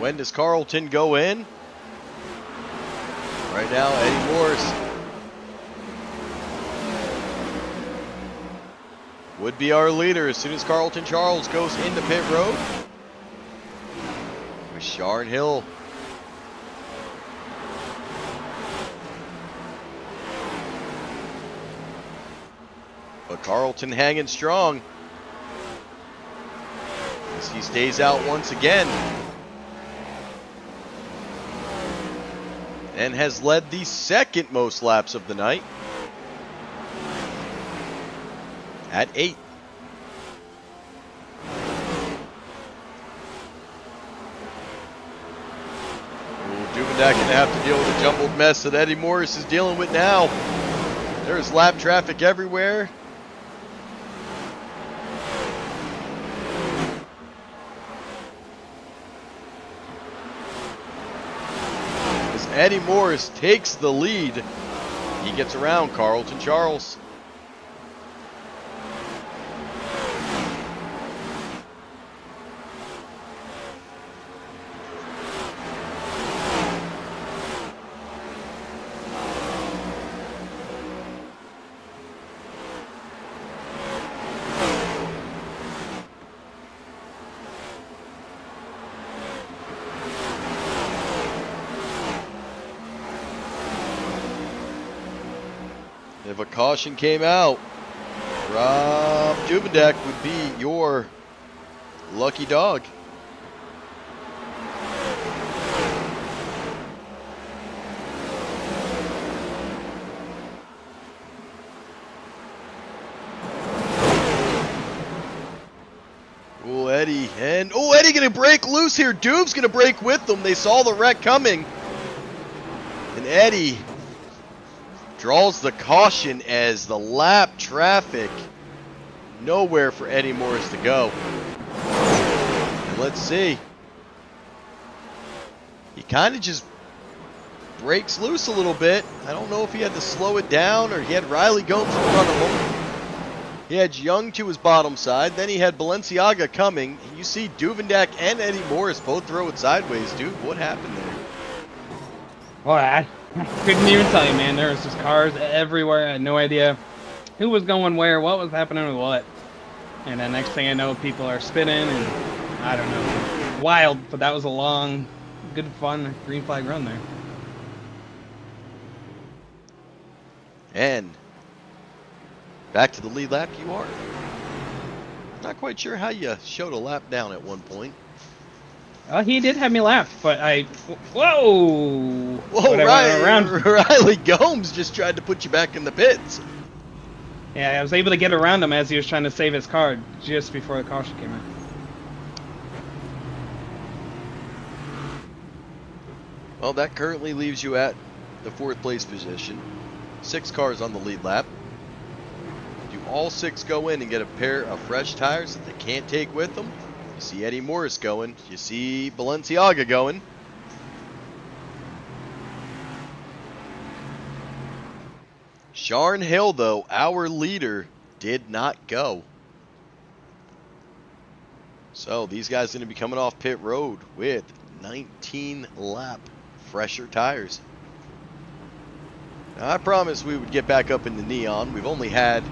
When does Carlton go in? Right now, Eddie Morris would be our leader as soon as Carlton Charles goes into pit road. With Sharn Hill. But Carlton hanging strong as he stays out once again. And has led the second most laps of the night at 8. Duvendak gonna have to deal with a jumbled mess that Eddie Morris is dealing with now. There's lap traffic everywhere. Eddie Morris takes the lead. He gets around Carlton Charles. If a caution came out, Rob Duvendak would be your lucky dog. Oh, Eddie. And, oh, Eddie going to break loose here. Duve's going to break with them. They saw the wreck coming. And Eddie draws the caution as the lap traffic. Nowhere for Eddie Morris to go. And let's see. He kind of just breaks loose a little bit. I don't know if he had to slow it down or he had Riley Gomes in front of him. He had Young to his bottom side. Then he had Balenciaga coming. You see Duvendak and Eddie Morris both throw it sideways. Dude, what happened there? Well, I couldn't even tell you, man. There was just cars everywhere. I had no idea who was going where, what was happening with what. And then next thing I know, people are spinning and I don't know. Wild, but that was a long, good, fun green flag run there. And back to the lead lap you are. Not quite sure how you showed a lap down at one point. He did have me laugh, but whoa! Whoa, Riley Gomes just tried to put you back in the pits. Yeah, I was able to get around him as he was trying to save his car just before the caution came in. Well, that currently leaves you at the 4th place position. 6 cars on the lead lap. Do all 6 go in and get a pair of fresh tires that they can't take with them? You see Eddie Morris going. You see Balenciaga going. Sharn Hill, though, our leader, did not go. So these guys are going to be coming off pit road with 19 lap fresher tires. Now, I promised we would get back up in the neon. We've only had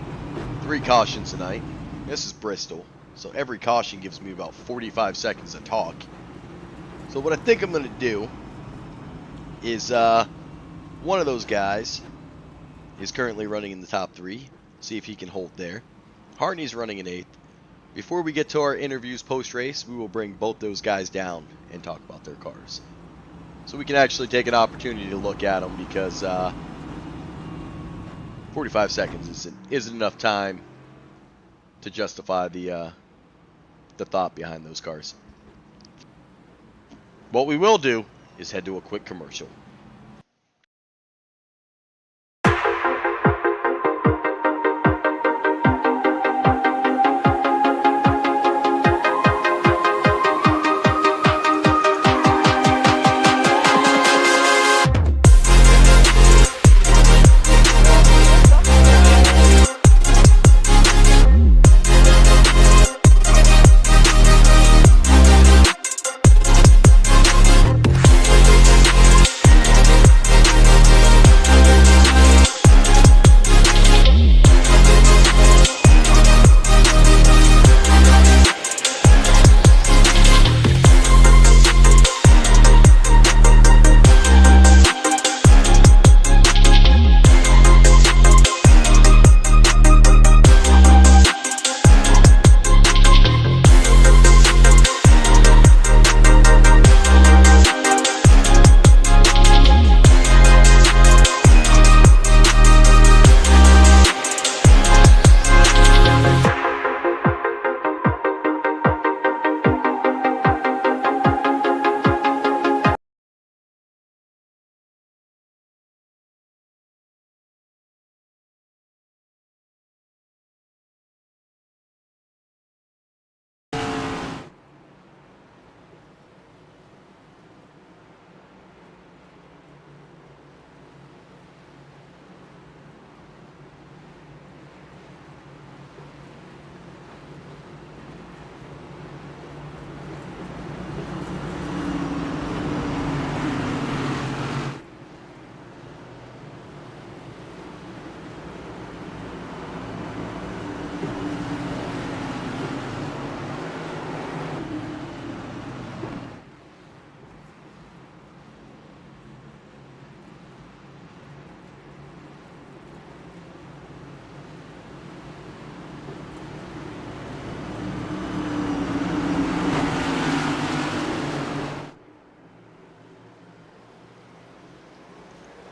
3 cautions tonight. This is Bristol, so every caution gives me about 45 seconds to talk. So what I think I'm going to do is one of those guys is currently running in the top 3. See if he can hold there. Hartney's running in 8th. Before we get to our interviews post-race, we will bring both those guys down and talk about their cars. So we can actually take an opportunity to look at them because 45 seconds isn't enough time to justify the thought behind those cars. What we will do is head to a quick commercial.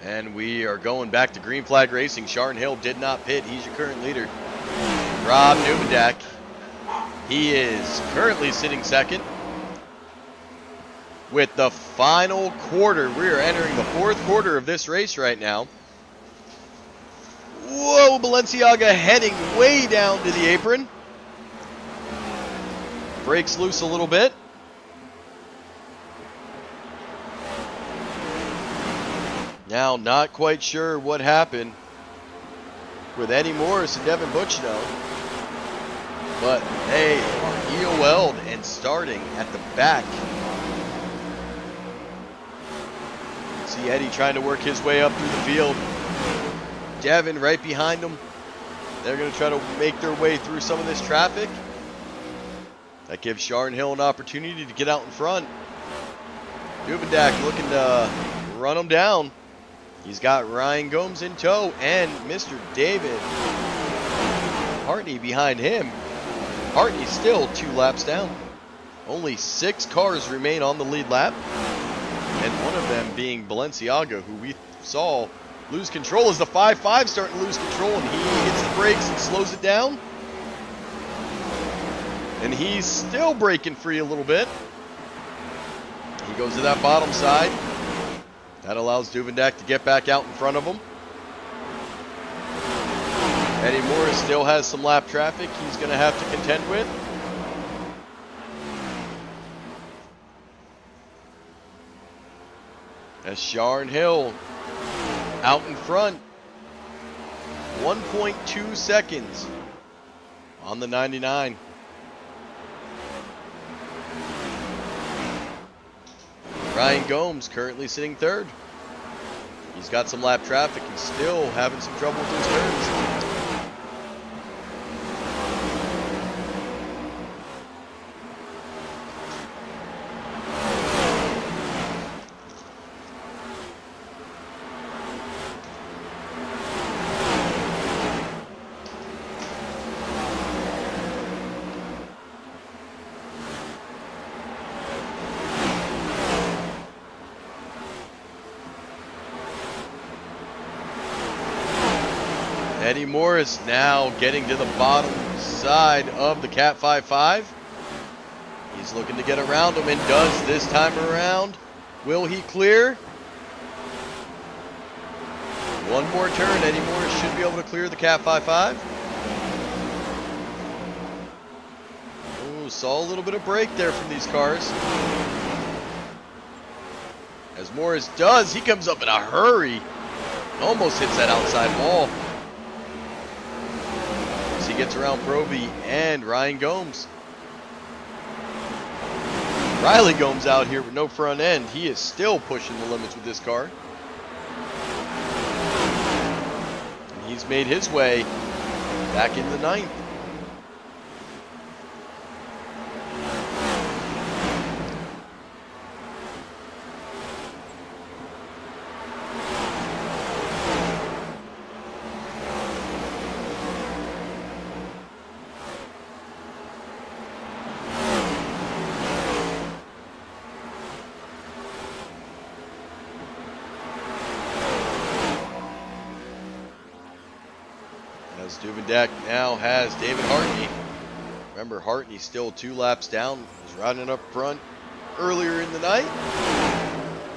And we are going back to green flag racing. Sharn Hill did not pit. He's your current leader. Rob Nubendak. He is currently sitting second. With the final quarter, we are entering the 4th quarter of this race right now. Whoa, Balenciaga heading way down to the apron. Breaks loose a little bit. Now, not quite sure what happened with Eddie Morris and Devin Butchno, but they are EOL'd and starting at the back. See Eddie trying to work his way up through the field. Devin right behind him. They're going to try to make their way through some of this traffic. That gives Sharon Hill an opportunity to get out in front. Duvendak looking to run him down. He's got Ryan Gomes in tow and Mr. David Hartney behind him. Hartney still 2 laps down. Only 6 cars remain on the lead lap. And one of them being Balenciaga, who we saw lose control as the 5-5 starting to lose control, and he hits the brakes and slows it down. And he's still breaking free a little bit. He goes to that bottom side. That allows Duvendak to get back out in front of him. Eddie Morris still has some lap traffic he's going to have to contend with. As Sharon Hill out in front. 1.2 seconds on the 99. Ryan Gomes currently sitting third. He's got some lap traffic. He's still having some trouble with his turns. Eddie Morris now getting to the bottom side of the Cat 5-5. He's looking to get around him and does this time around. Will he clear? One more turn. Eddie Morris should be able to clear the Cat 5-5. Ooh, saw a little bit of break there from these cars. As Morris does, he comes up in a hurry. Almost hits that outside wall. He gets around Proby and Ryan Gomes. Riley Gomes out here with no front end. He is still pushing the limits with this car. And he's made his way back in the 9th. As Duvendak now has David Hartney. Remember, Hartney still 2 laps down. Was riding up front earlier in the night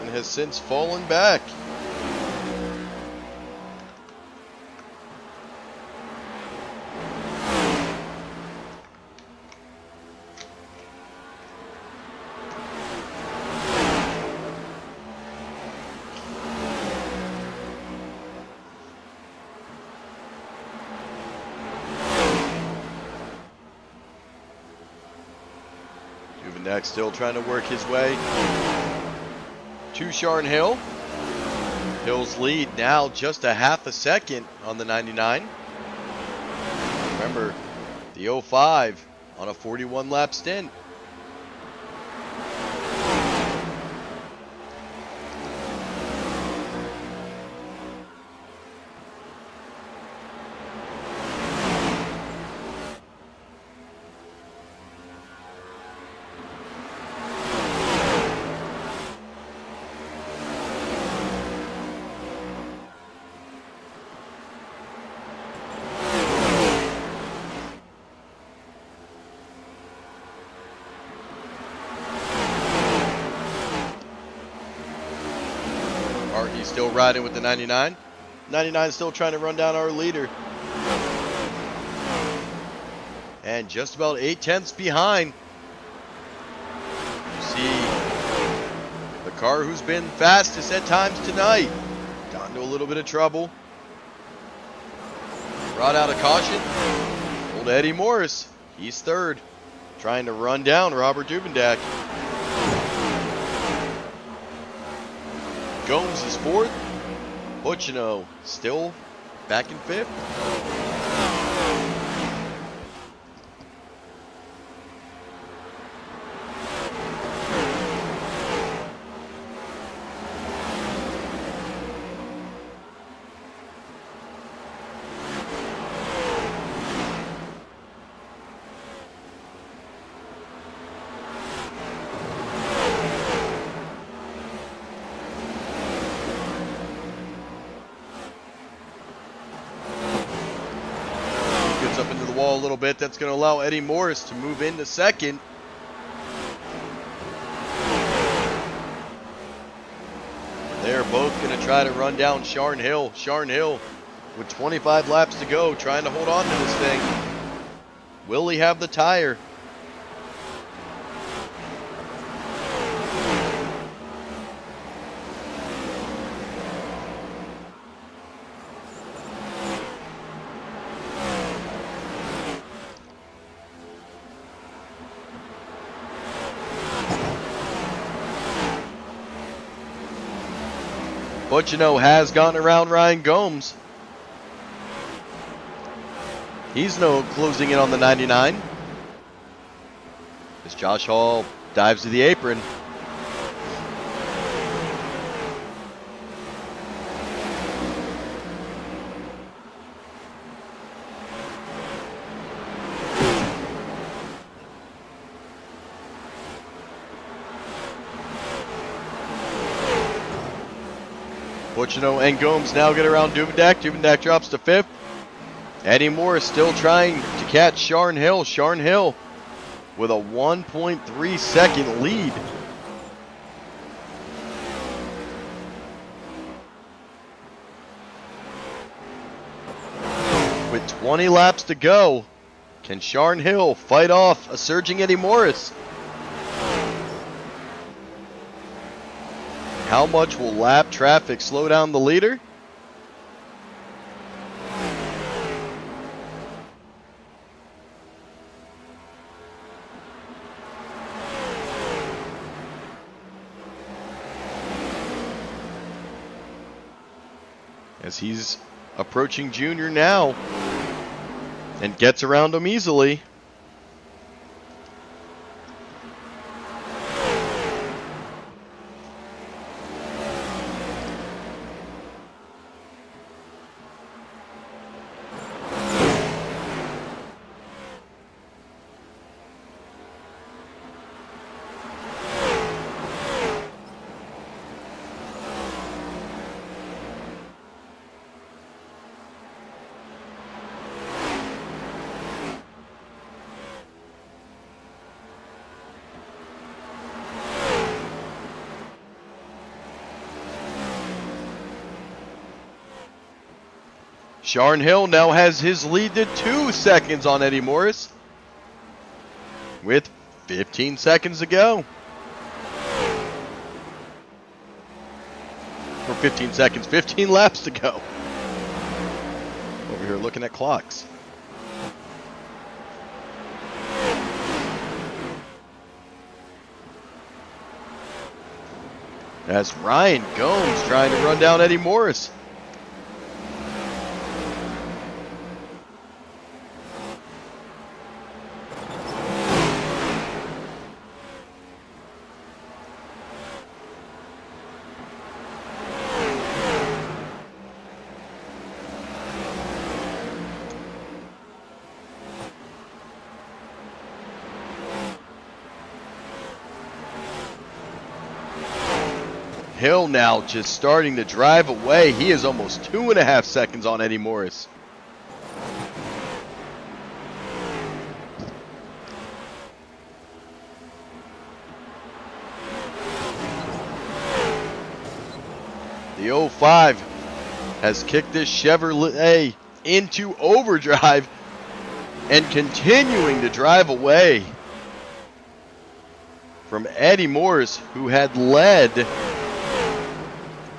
and has since fallen back. Duvendak still trying to work his way to Sharon Hill. Hill's lead now just a half a second on the 99. Remember, the 05 on a 41 lap stint. Hartney still riding with the 99. 99 still trying to run down our leader. And just about 8/10 behind. You see the car who's been fastest at times tonight. little bit of trouble. Brought out a caution. Old Eddie Morris, he's third. Trying to run down Robert Dubendak. Gomes is fourth. Butchino still back in fifth. Up into the wall a little bit. That's going to allow Eddie Morris to move into second. They're both going to try to run down Sharn Hill. Sharn Hill with 25 laps to go, trying to hold on to this thing. Will he have the tire? Butchino has gotten around Ryan Gomes. He's closing in on the 99. As Josh Hall dives to the apron. Butchino and Gomes now get around Dubendak. Dubendak drops to fifth. Eddie Morris still trying to catch Sharn Hill. Sharn Hill with a 1.3 second lead. With 20 laps to go, can Sharn Hill fight off a surging Eddie Morris? How much will lap traffic slow down the leader? As he's approaching Junior now and gets around him easily. Sharn Hill now has his lead to 2 seconds on Eddie Morris with 15 seconds to go. Or 15 seconds, 15 laps to go. Over here looking at clocks. That's Ryan Gomes trying to run down Eddie Morris. Hill now just starting to drive away. He is almost 2.5 seconds on Eddie Morris. The 05 has kicked this Chevrolet into overdrive and continuing to drive away from Eddie Morris, who had led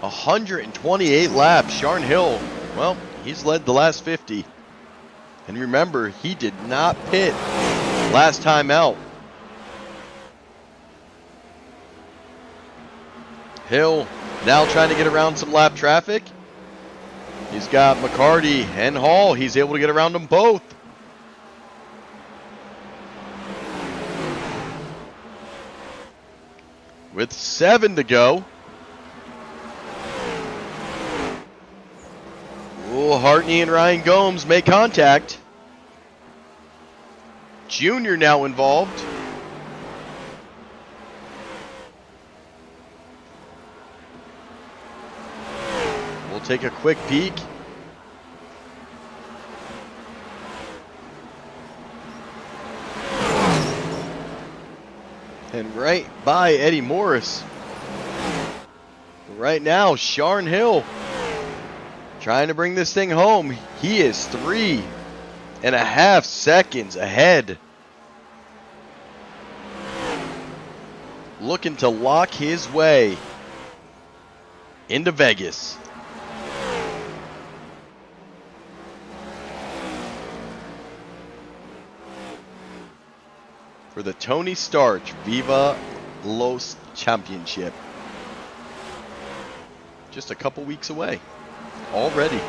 128 laps. Sharn Hill, well, he's led the last 50. And remember, he did not pit last time out. Hill now trying to get around some lap traffic. He's got McCarty and Hall. He's able to get around them both. With 7 to go. Oh, Hartney and Ryan Gomes make contact. Junior now involved. We'll take a quick peek. And right by Eddie Morris. Right now, Sharn Hill trying to bring this thing home. He is 3.5 seconds ahead. Looking to lock his way into Vegas. For the Tony Starch Viva Los Championship. Just a couple weeks away already.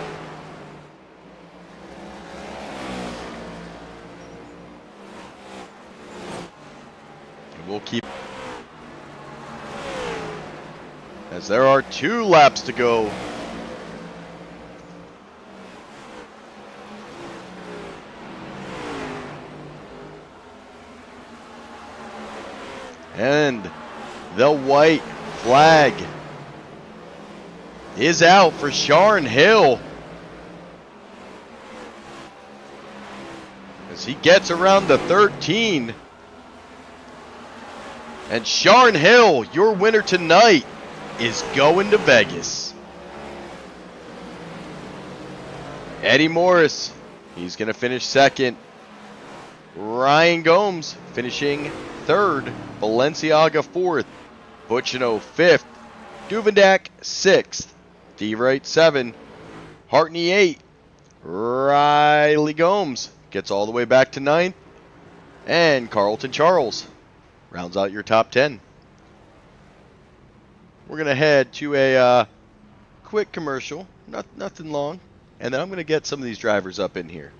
And we'll keep, as there are 2 laps to go. And the white flag is out for Sharn Hill as he gets around the 13. And Sharn Hill, your winner tonight, is going to Vegas. Eddie Morris, he's going to finish 2nd. Ryan Gomes finishing 3rd. Balenciaga 4th. Butchino 5th. Duvendak 6th. D-Wright 7. Hartney 8. Riley Gomes gets all the way back to 9th. And Carlton Charles rounds out your top 10. We're going to head to a quick commercial. Nothing long. And then I'm going to get some of these drivers up in here.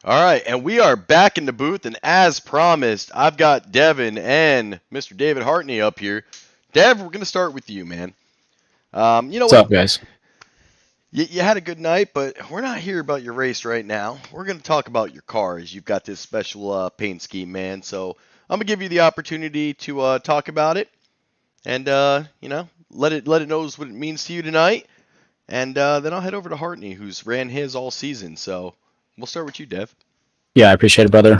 All right, and we are back in the booth, and as promised, I've got Devin and Mr. David Hartney up here. Dev, we're going to start with you, man. What's up, guys? You had a good night, but we're not here about your race right now. We're going to talk about your car, as you've got this special paint scheme, man. So I'm going to give you the opportunity to talk about it, and let it know what it means to you tonight. And then I'll head over to Hartney, who's ran his all season. So we'll start with you, Dev. Yeah, I appreciate it, brother.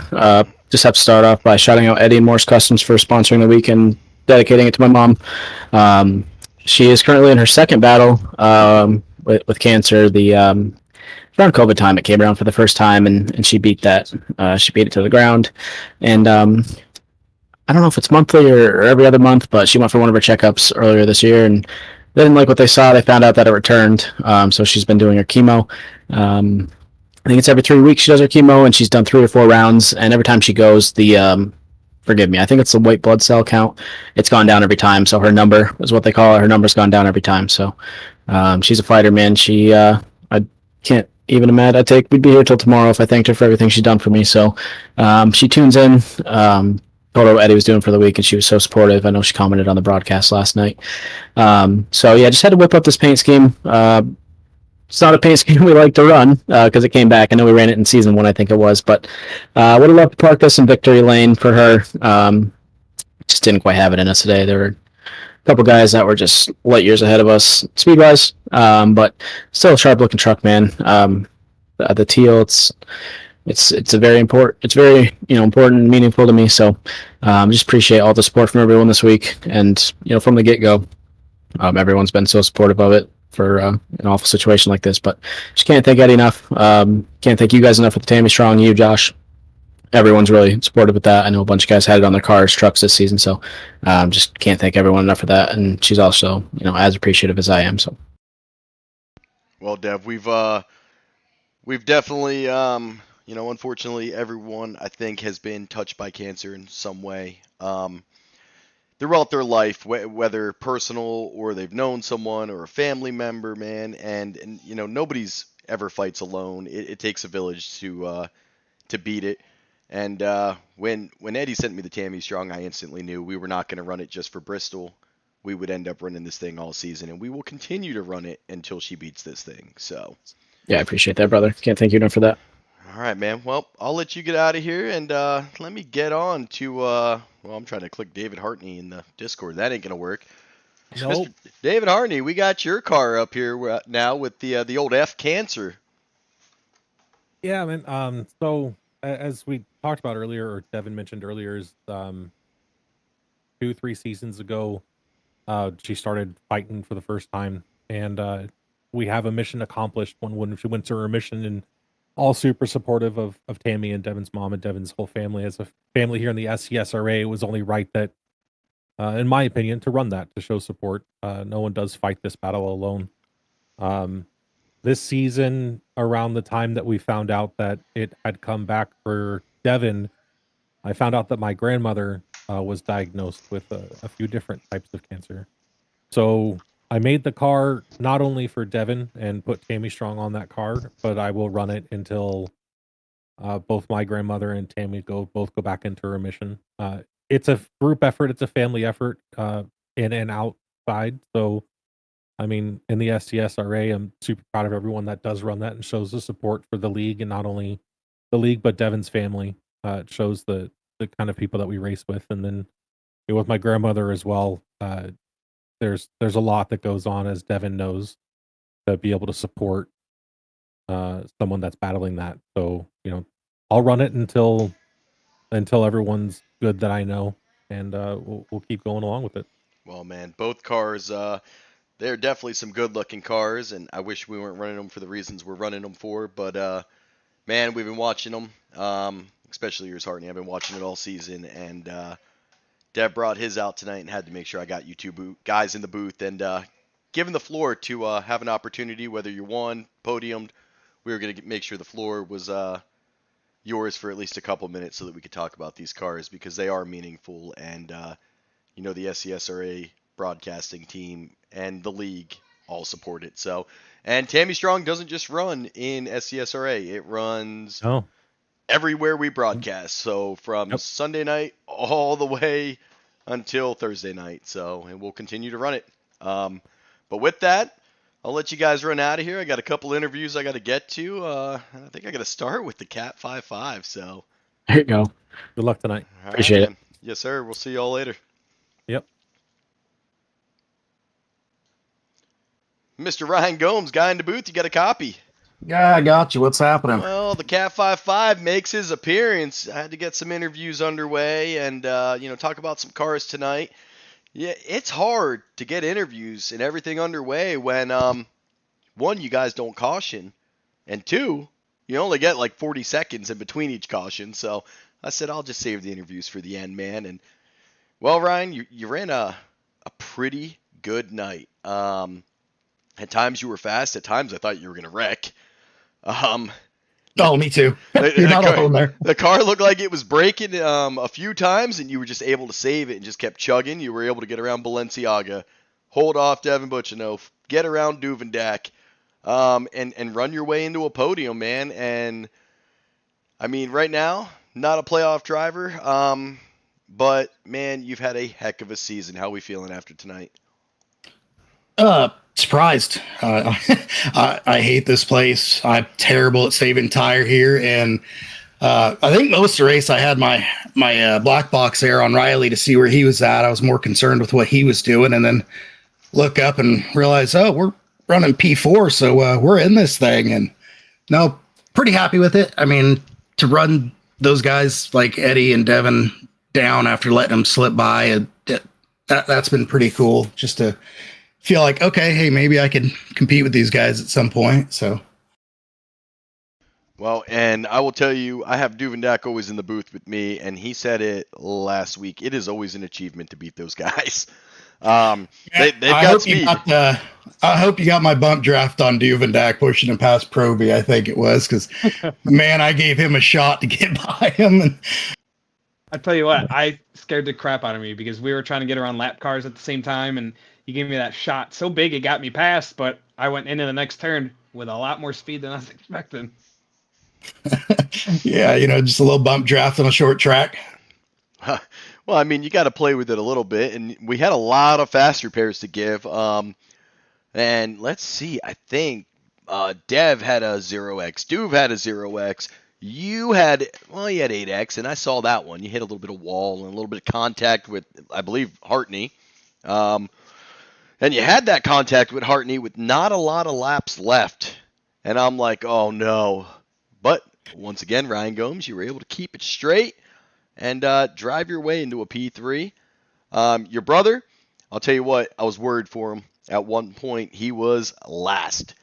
Just have to start off by shouting out Eddie Morse Customs for sponsoring the week and dedicating it to my mom. She is currently in her 2nd battle with cancer. Around COVID time, it came around for the first time, and she beat that. She beat it to the ground. And I don't know if it's monthly or every other month, but she went for one of her checkups earlier this year, and they didn't like what they saw. They found out that it returned, so she's been doing her chemo. I think it's every 3 weeks she does her chemo, and she's done 3 or 4 rounds. And every time she goes, forgive me, I think it's the white blood cell count. It's gone down every time. So her number is what they call it. Her number's gone down every time. So she's a fighter, man. I can't even imagine. We'd be here till tomorrow if I thanked her for everything she's done for me. So she tunes in. Told her what Eddie was doing for the week, and she was so supportive. I know she commented on the broadcast last night. So yeah, just had to whip up this paint scheme. It's not a paint scheme we like to run because it came back. I know we ran it in season 1, I think it was, but would have loved to park this in victory lane for her. Just didn't quite have it in us today. There were a couple guys that were just light years ahead of us speed wise, but still a sharp looking truck, man. The teal, it's a very important. It's very important and meaningful to me. So just appreciate all the support from everyone this week, and from the get go, everyone's been so supportive of it for an awful situation like this. But just can't thank Eddie enough. Can't thank you guys enough with the Tammy Strong, you, Josh. Everyone's really supportive with that. I know a bunch of guys had it on their cars, trucks this season, so just can't thank everyone enough for that. And she's also, as appreciative as I am. So, Well, Dev, we've definitely, unfortunately, everyone I think has been touched by cancer in some way. Throughout their life, whether personal or they've known someone or a family member, man, and nobody's ever fights alone. It takes a village to beat it. And when Eddie sent me the Tammy Strong, I instantly knew we were not going to run it just for Bristol. We would end up running this thing all season, and we will continue to run it until she beats this thing. So yeah, I appreciate that, brother. Can't thank you enough for that. all right, man. Well, I'll let you get out of here, and let me get on to. Well, I'm trying to click David Hartney in the Discord. That ain't gonna work. Nope. Mr. David Hartney, we got your car up here now with the old F Cancer. Yeah, man. So as we talked about earlier, or Devin mentioned earlier, is 2-3 seasons ago, she started fighting for the first time, and we have a mission accomplished when she went to her mission, and all super supportive of Tammy and Devin's mom and Devin's whole family. As a family here in the SCSRA, it was only right that, in my opinion, to run that to show support. No one does fight this battle alone. This season, around the time that we found out that it had come back for Devin, I found out that my grandmother was diagnosed with a few different types of cancer. So I made the car not only for Devin and put Tammy Strong on that car, but I will run it until both my grandmother and Tammy both go back into remission. It's a group effort. It's a family effort, in and outside. So, I mean, in the SCSRA, I'm super proud of everyone that does run that and shows the support for the league, and not only the league, but Devin's family. It shows the kind of people that we race with. And then with my grandmother as well, there's a lot that goes on, as Devin knows, to be able to support someone that's battling that. So, I'll run it until everyone's good that I know, and we'll keep going along with it. Well, man, both cars, they're definitely some good-looking cars, and I wish we weren't running them for the reasons we're running them for. But man, we've been watching them, especially yours, Hartney. I've been watching it all season, and Deb brought his out tonight and had to make sure I got you two guys in the booth and given the floor to have an opportunity, whether you won, podiumed. We were going to make sure the floor was yours for at least a couple minutes so that we could talk about these cars because they are meaningful. And, the SCSRA broadcasting team and the league all support it. So, and Tammy Strong doesn't just run in SCSRA. It runs everywhere we broadcast. So from Sunday night all the way until Thursday night. So, and we'll continue to run it. But with that, I'll let you guys run out of here. I got a couple interviews I got to get to. I think I got to start with the Cat 55. So there you go. Good luck tonight. Appreciate it. Yes, sir. We'll see you all later. Yep. Mr. Ryan Gomes, guy in the booth, you got a copy. Yeah, I got you. What's happening? Well, the Cat 55 makes his appearance. I had to get some interviews underway and, talk about some cars tonight. Yeah, it's hard to get interviews and everything underway when, one, you guys don't caution, and two, you only get like 40 seconds in between each caution. So I said, I'll just save the interviews for the end, man. And Well, Ryan, you ran a pretty good night. At times you were fast. At times I thought you were going to wreck. Um, the, Oh, me too. the, You're the not car alone there. the car looked like it was breaking a few times, and you were just able to save it and just kept chugging. You were able to get around Balenciaga, hold off Devin Butchinoff, get around Duvendak, and run your way into a podium, man. And I mean, right now, not a playoff driver, but man, you've had a heck of a season. How are we feeling after tonight? Surprised. I hate this place. I'm terrible at saving tire here, and I think most of the race I had my black box there on Riley to see where he was at. I was more concerned with what he was doing, and then look up and realize, oh, we're running P4, so we're in this thing. And no, pretty happy with it. I mean, to run those guys like Eddie and Devin down after letting them slip by, that's been pretty cool. Just to feel like, okay, hey, maybe I can compete with these guys at some point. So. Well, and I will tell you, I have Duvendak always in the booth with me, and he said it last week. It is always an achievement to beat those guys. They've got speed. I hope you got my bump draft on Duvendak pushing him past Proby, I think it was, because, man, I gave him a shot to get by him. And I tell you what, I scared the crap out of me because we were trying to get around lap cars at the same time, and you gave me that shot so big it got me past, but I went into the next turn with a lot more speed than I was expecting. Yeah, just a little bump draft on a short track. Well, I mean, you got to play with it a little bit, and we had a lot of fast repairs to give. And let's see, I think Dev had a 0x, Duve had a 0x, you had 8x, and I saw that one. You hit a little bit of wall and a little bit of contact with, I believe, Hartney. And you had that contact with Hartney with not a lot of laps left. And I'm like, oh no. But once again, Ryan Gomes, you were able to keep it straight and drive your way into a P3. Your brother, I'll tell you what, I was worried for him. At one point, he was last.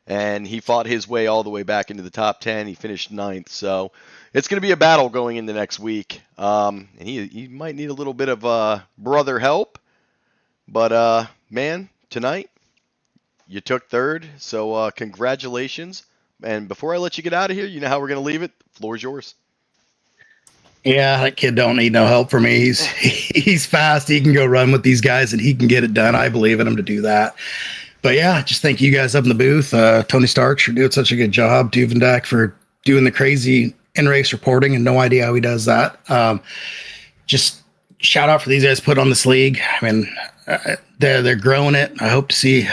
And he fought his way all the way back into the top 10. He finished 9th. So it's going to be a battle going into next week. And he might need a little bit of brother help. But, man, tonight, you took 3rd. So congratulations. And before I let you get out of here, you know how we're going to leave it? The floor is yours. Yeah, that kid don't need no help from me. He's fast. He can go run with these guys, and he can get it done. I believe in him to do that. But yeah, just thank you guys up in the booth. Tony Starks for doing such a good job. Duvendak for doing the crazy in-race reporting, and no idea how he does that. Just shout out for these guys put on this league. I mean, they're growing it. I hope to see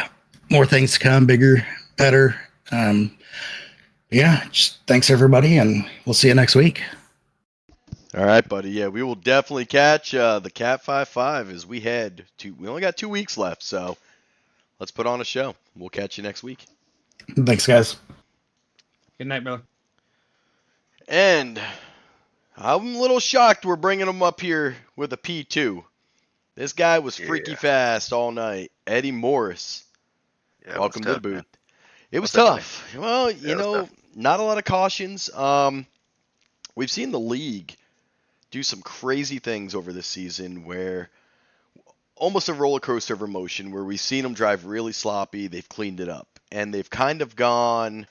more things to come, bigger, better. Yeah, just thanks everybody, and we'll see you next week. All right, buddy. Yeah, we will definitely catch the Cat 5-5 as we head to. We only got 2 weeks left, so let's put on a show. We'll catch you next week. Thanks, guys. Good night, brother. And I'm a little shocked we're bringing him up here with a P2. This guy was freaky fast all night. Eddie Morris. Yeah, Welcome to the booth. Man. It was tough. Well, not a lot of cautions. We've seen the league do some crazy things over this season where almost a roller coaster of emotion where we've seen them drive really sloppy. They've cleaned it up. And they've kind of gone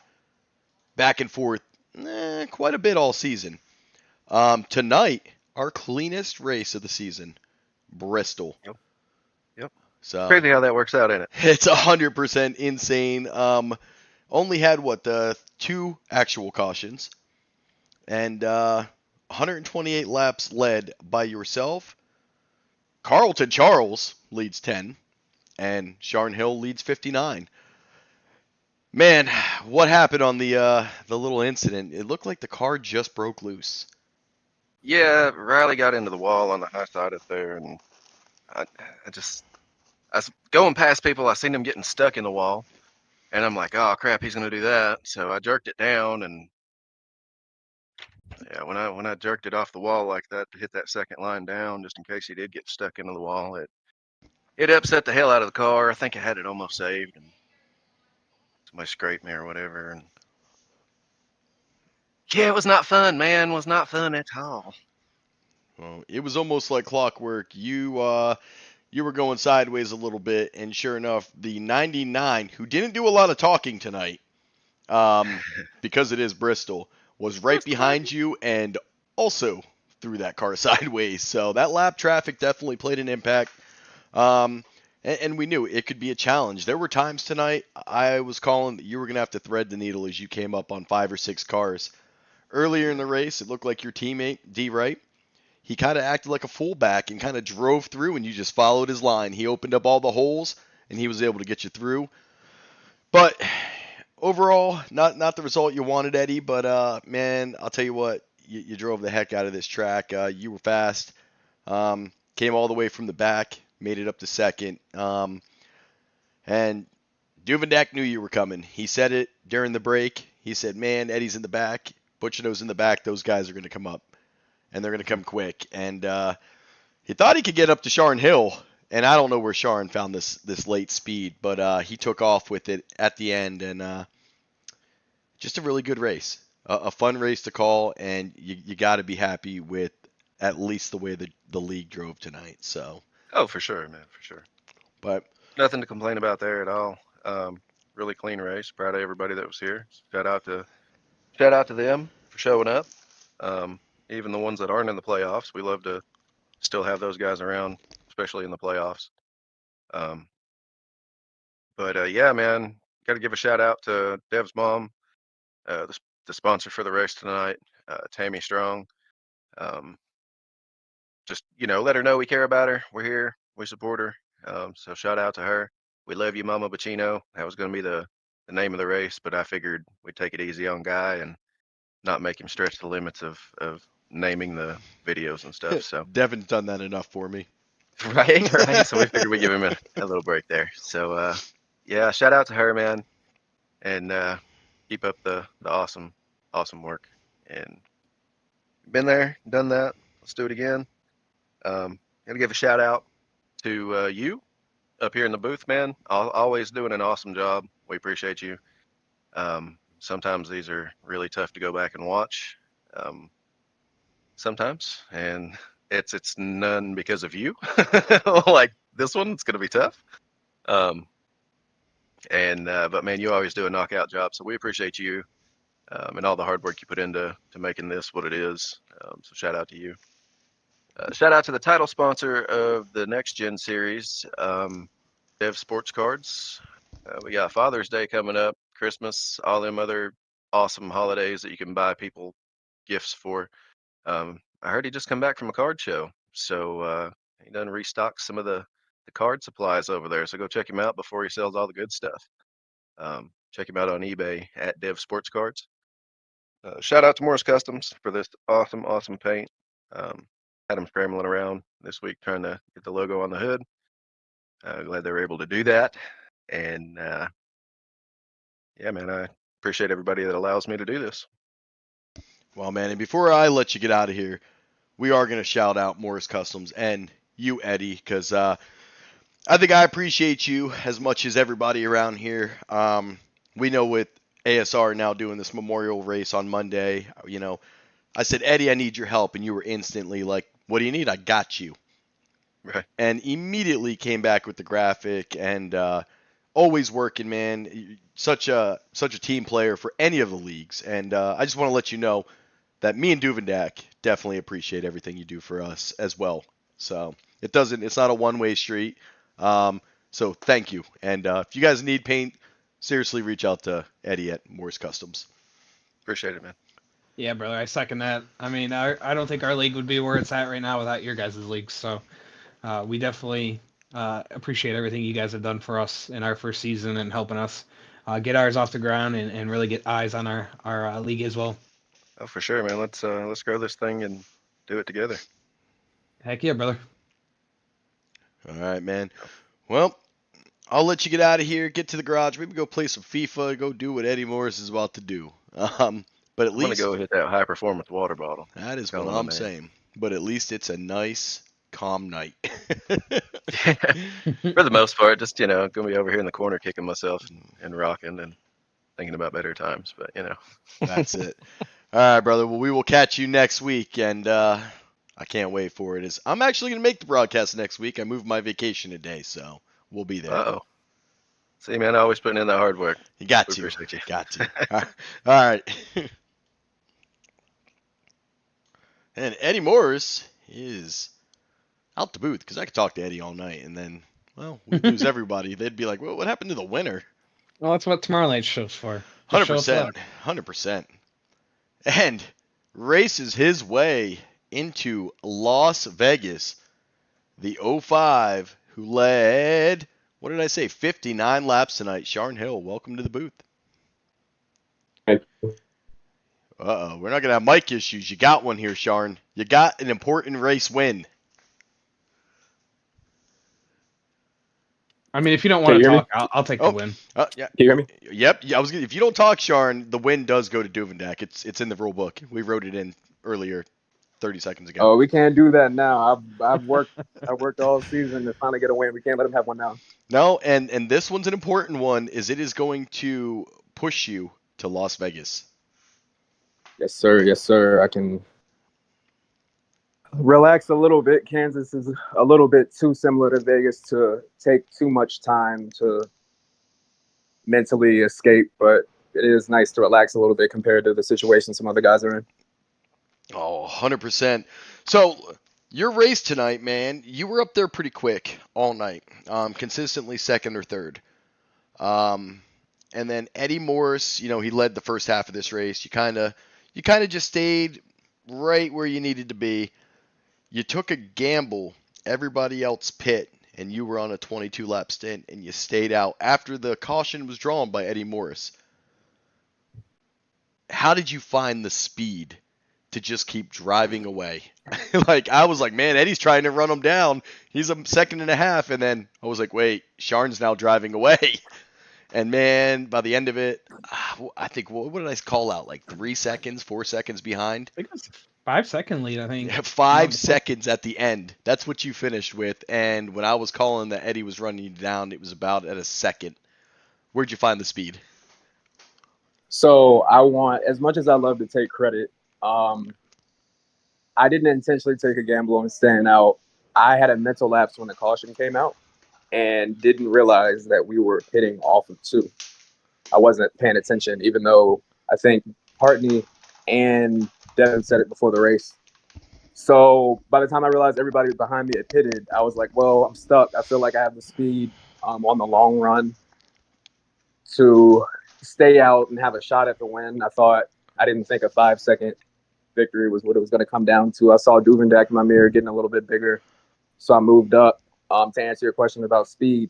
back and forth quite a bit all season. Tonight, our cleanest race of the season, Bristol. Yep. So crazy how that works out, ain't it? It's 100% insane. Only had, 2 actual cautions. And 128 laps led by yourself. Carlton Charles leads 10. And Sharn Hill leads 59. Man, what happened on the little incident? It looked like the car just broke loose. Yeah, Riley got into the wall on the high side up there, and I was going past people. I seen him getting stuck in the wall, and I'm like, oh crap, he's gonna do that. So I jerked it down, and yeah, when I jerked it off the wall like that to hit that second line down, just in case he did get stuck into the wall, it upset the hell out of the car. I think I had it almost saved, and somebody scraped me or whatever, and yeah, it was not fun, man. It was not fun at all. Well, it was almost like clockwork. You were going sideways a little bit, and sure enough, the 99, who didn't do a lot of talking tonight, because it is Bristol, was right behind you and also threw that car sideways. So that lap traffic definitely played an impact. And we knew it could be a challenge. There were times tonight I was calling that you were going to have to thread the needle as you came up on 5 or 6 cars. Earlier in the race, it looked like your teammate, D. Wright, he kind of acted like a fullback and kind of drove through, and you just followed his line. He opened up all the holes, and he was able to get you through. But overall, not the result you wanted, Eddie. But man, I'll tell you what, you drove the heck out of this track. You were fast. Came all the way from the back, made it up to second. And Duvendak knew you were coming. He said it during the break. He said, "Man, Eddie's in the back. Butchino's in the back. Those guys are going to come up, and they're going to come quick." And he thought he could get up to Sharn Hill, and I don't know where Sharn found this late speed, but he took off with it at the end, and just a really good race, a fun race to call, and you got to be happy with at least the way the league drove tonight. So. Oh, for sure, man, for sure. But nothing to complain about there at all. Really clean race. Proud of everybody that was here. Shout out to them for showing up. Even the ones that aren't in the playoffs, we love to still have those guys around, especially in the playoffs. But yeah, man, got to give a shout out to Dev's mom, the sponsor for the race tonight, Tammy Strong. Just let her know we care about her. We're here. We support her. So shout out to her. We love you, Mama Bacino. That was going to be the name of the race, but I figured we'd take it easy on Guy and not make him stretch the limits of naming the videos and stuff. So Devin's done that enough for me. Right. So we figured we'd give him a little break there. So yeah, shout out to her, man, and keep up the awesome work. And been there, done that. Let's do it again. Gotta give a shout out to you up here in the booth, man. Always doing an awesome job. We appreciate you. Sometimes these are really tough to go back and watch. Sometimes, and it's none because of you. Like this one, it's gonna be tough. But man, you always do a knockout job. So we appreciate you and all the hard work you put into making this what it is. So shout out to you. Shout out to the title sponsor of the NextGen series, Dev Sports Cards. We got Father's Day coming up, Christmas, all them other awesome holidays that you can buy people gifts for. I heard he just come back from a card show, so he done restocked some of the card supplies over there. So go check him out before he sells all the good stuff. Check him out on eBay at Dev Sports Cards. Shout out to Morris Customs for this awesome paint. Had them scrambling around this week trying to get the logo on the hood. Glad they were able to do that. And yeah, man, I appreciate everybody that allows me to do this. Well, man, and before I let you get out of here, we are going to shout out Morris Customs and you, Eddie, because I think I appreciate you as much as everybody around here. We know with ASR now doing this memorial race on Monday, I said, Eddie, I need your help. And you were instantly like, what do you need? I got you. Right. And immediately came back with the graphic and always working, man. Such a team player for any of the leagues. And I just want to let you know that me and Duvendak definitely appreciate everything you do for us as well. So it's not a one-way street. So thank you. And if you guys need paint, seriously reach out to Eddie at Morris Customs. Appreciate it, man. Yeah, brother, I second that. I mean, I don't think our league would be where it's at right now without your guys' league. So we definitely appreciate everything you guys have done for us in our first season and helping us get ours off the ground and really get eyes on our league as well. Oh, for sure, man. Let's grow this thing and do it together. Heck yeah, brother. All right, man. Well, I'll let you get out of here, get to the garage, maybe go play some FIFA, go do what Eddie Morris is about to do. But at least I'm gonna go hit that high performance water bottle. That is what I'm saying. But at least it's a nice, calm night. For the most part, just gonna be over here in the corner kicking myself and rocking and thinking about better times. But That's it. All right, brother. Well, we will catch you next week, and I can't wait for it. I'm actually going to make the broadcast next week. I moved my vacation a day, so we'll be there. Uh-oh. See, man, always putting in that hard work. You got We to. appreciate you. Got to. All right. And Eddie Morris is out the booth because I could talk to Eddie all night, and then, well, we'd lose everybody. They'd be like, well, what happened to the winner? Well, that's what tomorrow night's show's for. 100%. 100%. And races his way into Las Vegas. The 05 who led, what did I say, 59 laps tonight. Sharn Hill, welcome to the booth. Uh-oh, we're not going to have mic issues. You got one here, Sharn. You got an important race win. I mean, if you don't want to talk, I'll take the win. Yeah. Can you hear me? Yep. Yeah, if you don't talk, Sharn, the win does go to Duvendak. It's in the rule book. We wrote it in earlier, 30 seconds ago. Oh, we can't do that now. I've worked all season to finally get a win. We can't let him have one now. No, and this one's an important one, is it is going to push you to Las Vegas. Yes, sir. Yes, sir. I can relax a little bit. Kansas is a little bit too similar to Vegas to take too much time to mentally escape, but it is nice to relax a little bit compared to the situation some other guys are in. Oh, 100%. So, your race tonight, man, you were up there pretty quick all night, consistently second or third. And then Eddie Morris, he led the first half of this race. You kind of just stayed right where you needed to be. You took a gamble. Everybody else pit, and you were on a 22-lap stint, and you stayed out after the caution was drawn by Eddie Morris. How did you find the speed to just keep driving away? I was like, man, Eddie's trying to run him down. He's a second and a half, and then I was like, wait, Sharn's now driving away. And man, by the end of it, I think, what did I call out? 3 seconds, 4 seconds behind? I think it was a 5-second lead, I think. 5 seconds at the end. That's what you finished with. And when I was calling that Eddie was running you down, it was about at a second. Where'd you find the speed? So I want, as much as I love to take credit, I didn't intentionally take a gamble on staying out. I had a mental lapse when the caution came out and didn't realize that we were hitting off of 2. I wasn't paying attention, even though I think Hartney and Devin said it before the race. So by the time I realized everybody behind me had pitted, I was like, well, I'm stuck. I feel like I have the speed on the long run to stay out and have a shot at the win. I didn't think a 5-second victory was what it was going to come down to. I saw Duvendak in my mirror getting a little bit bigger, so I moved up. To answer your question about speed,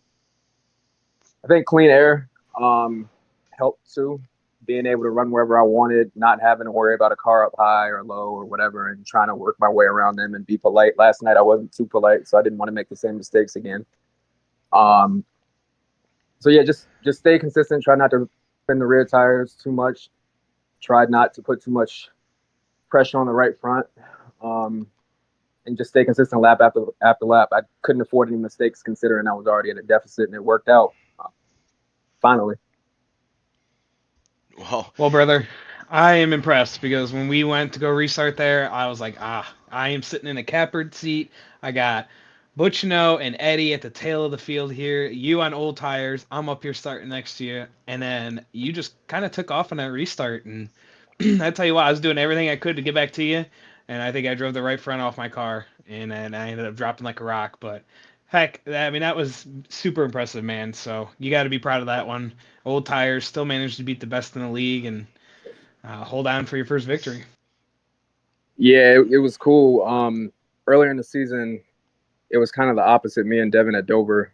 I think clean air helped too. Being able to run wherever I wanted, not having to worry about a car up high or low or whatever, and trying to work my way around them and be polite. Last night I wasn't too polite, so I didn't want to make the same mistakes again. So yeah, just stay consistent. Try not to spin the rear tires too much. Tried not to put too much pressure on the right front. And just stay consistent lap after lap. I couldn't afford any mistakes considering I was already at a deficit, and it worked out. Finally. Well, brother, I am impressed because when we went to go restart there, I was like, I am sitting in a catbird seat. I got Butchino and Eddie at the tail of the field here. You on old tires. I'm up here starting next to you. And then you just kind of took off on that restart. And I tell you what, I was doing everything I could to get back to you. And I think I drove the right front off my car. And then I ended up dropping like a rock. But heck, that was super impressive, man. So you got to be proud of that one. Old tires still managed to beat the best in the league and hold on for your first victory. Yeah, it was cool. Earlier in the season, it was kind of the opposite. Me and Devin at Dover,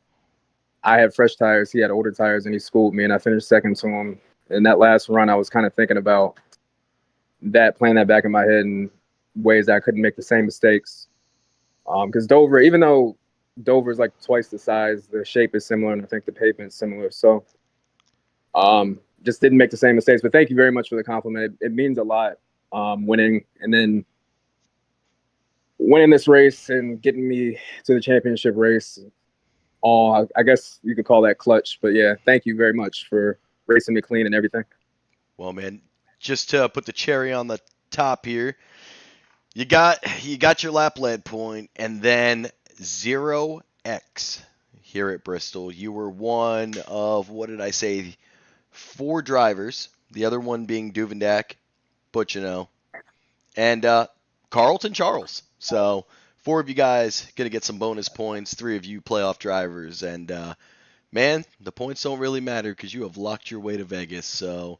I had fresh tires. He had older tires, and he schooled me, and I finished second to him. In that last run, I was kind of thinking about that, playing that back in my head in ways that I couldn't make the same mistakes. Because Dover, even though Dover is like twice the size, the shape is similar, and I think the pavement's similar. So just didn't make the same mistakes. But thank you very much for the compliment. It means a lot, winning, and then winning this race and getting me to the championship race. I guess you could call that clutch. But yeah, thank you very much for racing me clean and everything. Well, man, just to put the cherry on the top here, You got your lap lead point, and then 0x here at Bristol. You were one of, what did I say, 4 drivers. The other one being Duvendak, Butchino, and Carlton Charles. So 4 of you guys going to get some bonus points. 3 of you playoff drivers, and man, the points don't really matter because you have locked your way to Vegas. So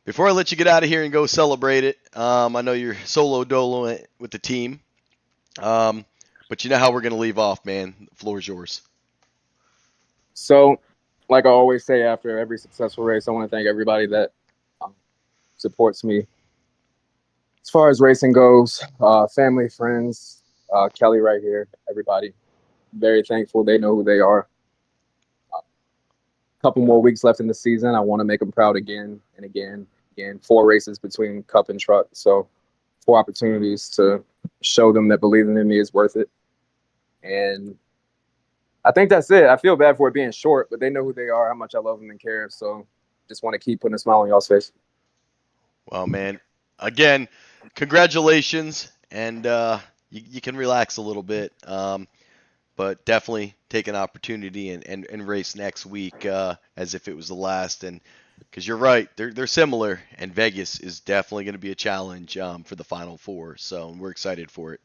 before I let you get out of here and go celebrate it, I know you're solo dolo with the team, but you know how we're going to leave off, man. The floor is yours. So, like I always say after every successful race, I want to thank everybody that supports me. As far as racing goes, family, friends, Kelly right here, everybody, very thankful. They know who they are. Couple more weeks left in the season. I want to make them proud again and again. 4 races between Cup and Truck. So 4 opportunities to show them that believing in me is worth it. And I think that's it. I feel bad for it being short, but they know who they are, how much I love them and care. So just want to keep putting a smile on y'all's face. Well, man, again, congratulations, and you can relax a little bit, but definitely take an opportunity and race next week as if it was the last. And because you're right, they're similar, and Vegas is definitely going to be a challenge for the Final 4. So we're excited for it.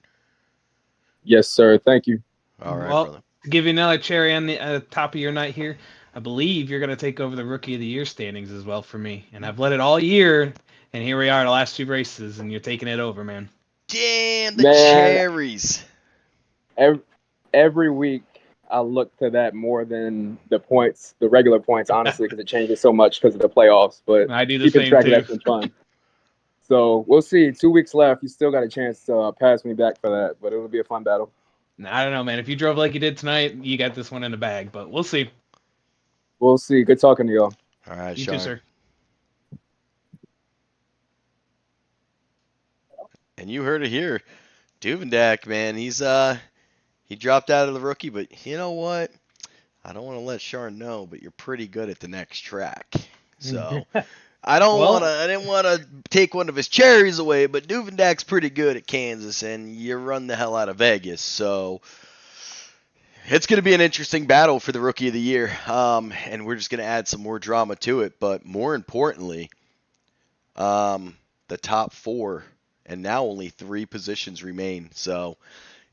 Yes, sir. Thank you. All right, Well, brother. to give you another cherry on the top of your night here, I believe you're going to take over the Rookie of the Year standings as well for me. And I've led it all year, and here we are, the last 2 races, and you're taking it over, man. Damn, the Man. cherries. Every week I look to that more than the points, the regular points, honestly, because it changes so much because of the playoffs. But I do the keeping same track too. of that's been fun. So we'll see. 2 weeks left. You still got a chance to pass me back for that, but it'll be a fun battle. I don't know, man. If you drove like you did tonight, you got this one in the bag, but we'll see. We'll see. Good talking to y'all. All right, You Sean. too, sir. And you heard it here. Duvendak, man, he dropped out of the rookie, but you know what? I don't want to let Sean know, but you're pretty good at the next track. So I didn't want to take one of his cherries away, but Duvendak's pretty good at Kansas, and you run the hell out of Vegas. So it's going to be an interesting battle for the Rookie of the Year, and we're just going to add some more drama to it. But more importantly, the top 4, and now only 3 positions remain. So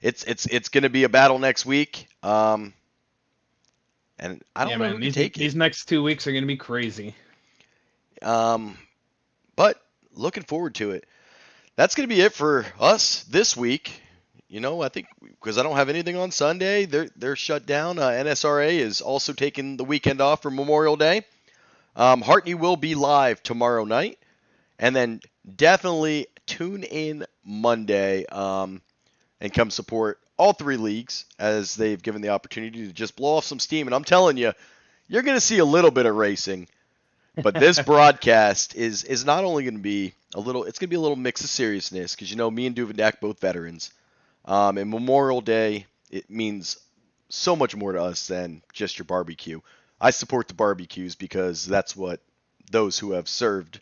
it's going to be a battle next week. And I don't know who can take it. These next 2 weeks are going to be crazy. But looking forward to it. That's going to be it for us this week. You know, I think because I don't have anything on Sunday, they're shut down. NSRA is also taking the weekend off for Memorial Day. Hartney will be live tomorrow night, and then definitely tune in Monday and come support all 3 leagues as they've given the opportunity to just blow off some steam. And I'm telling you, you're going to see a little bit of racing. But this broadcast is not only going to be it's going to be a little mix of seriousness because, you know, me and Duvendak, both veterans. And Memorial Day, it means so much more to us than just your barbecue. I support the barbecues because that's what those who have served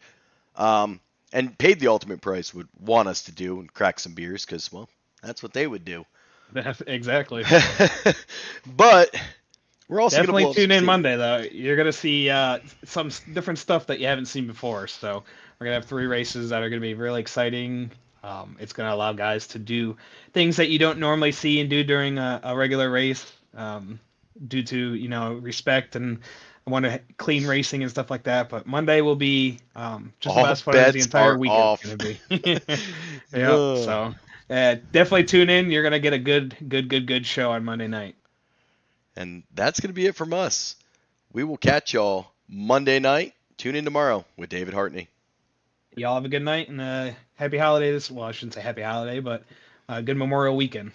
and paid the ultimate price would want us to do, and crack some beers because, well, that's what they would do. Exactly. But we're also definitely gonna tune in Monday, though. You're going to see some different stuff that you haven't seen before. So we're going to have 3 races that are going to be really exciting. It's going to allow guys to do things that you don't normally see and do during a regular race due to, you know, respect and I want to clean racing and stuff like that. But Monday will be just All about as fun as the bets entire are weekend off. is going to be. Yeah. So definitely tune in. You're going to get a good show on Monday night. And that's going to be it from us. We will catch y'all Monday night. Tune in tomorrow with David Hartney. Y'all have a good night and happy holidays. Well, I shouldn't say happy holiday, but good Memorial weekend.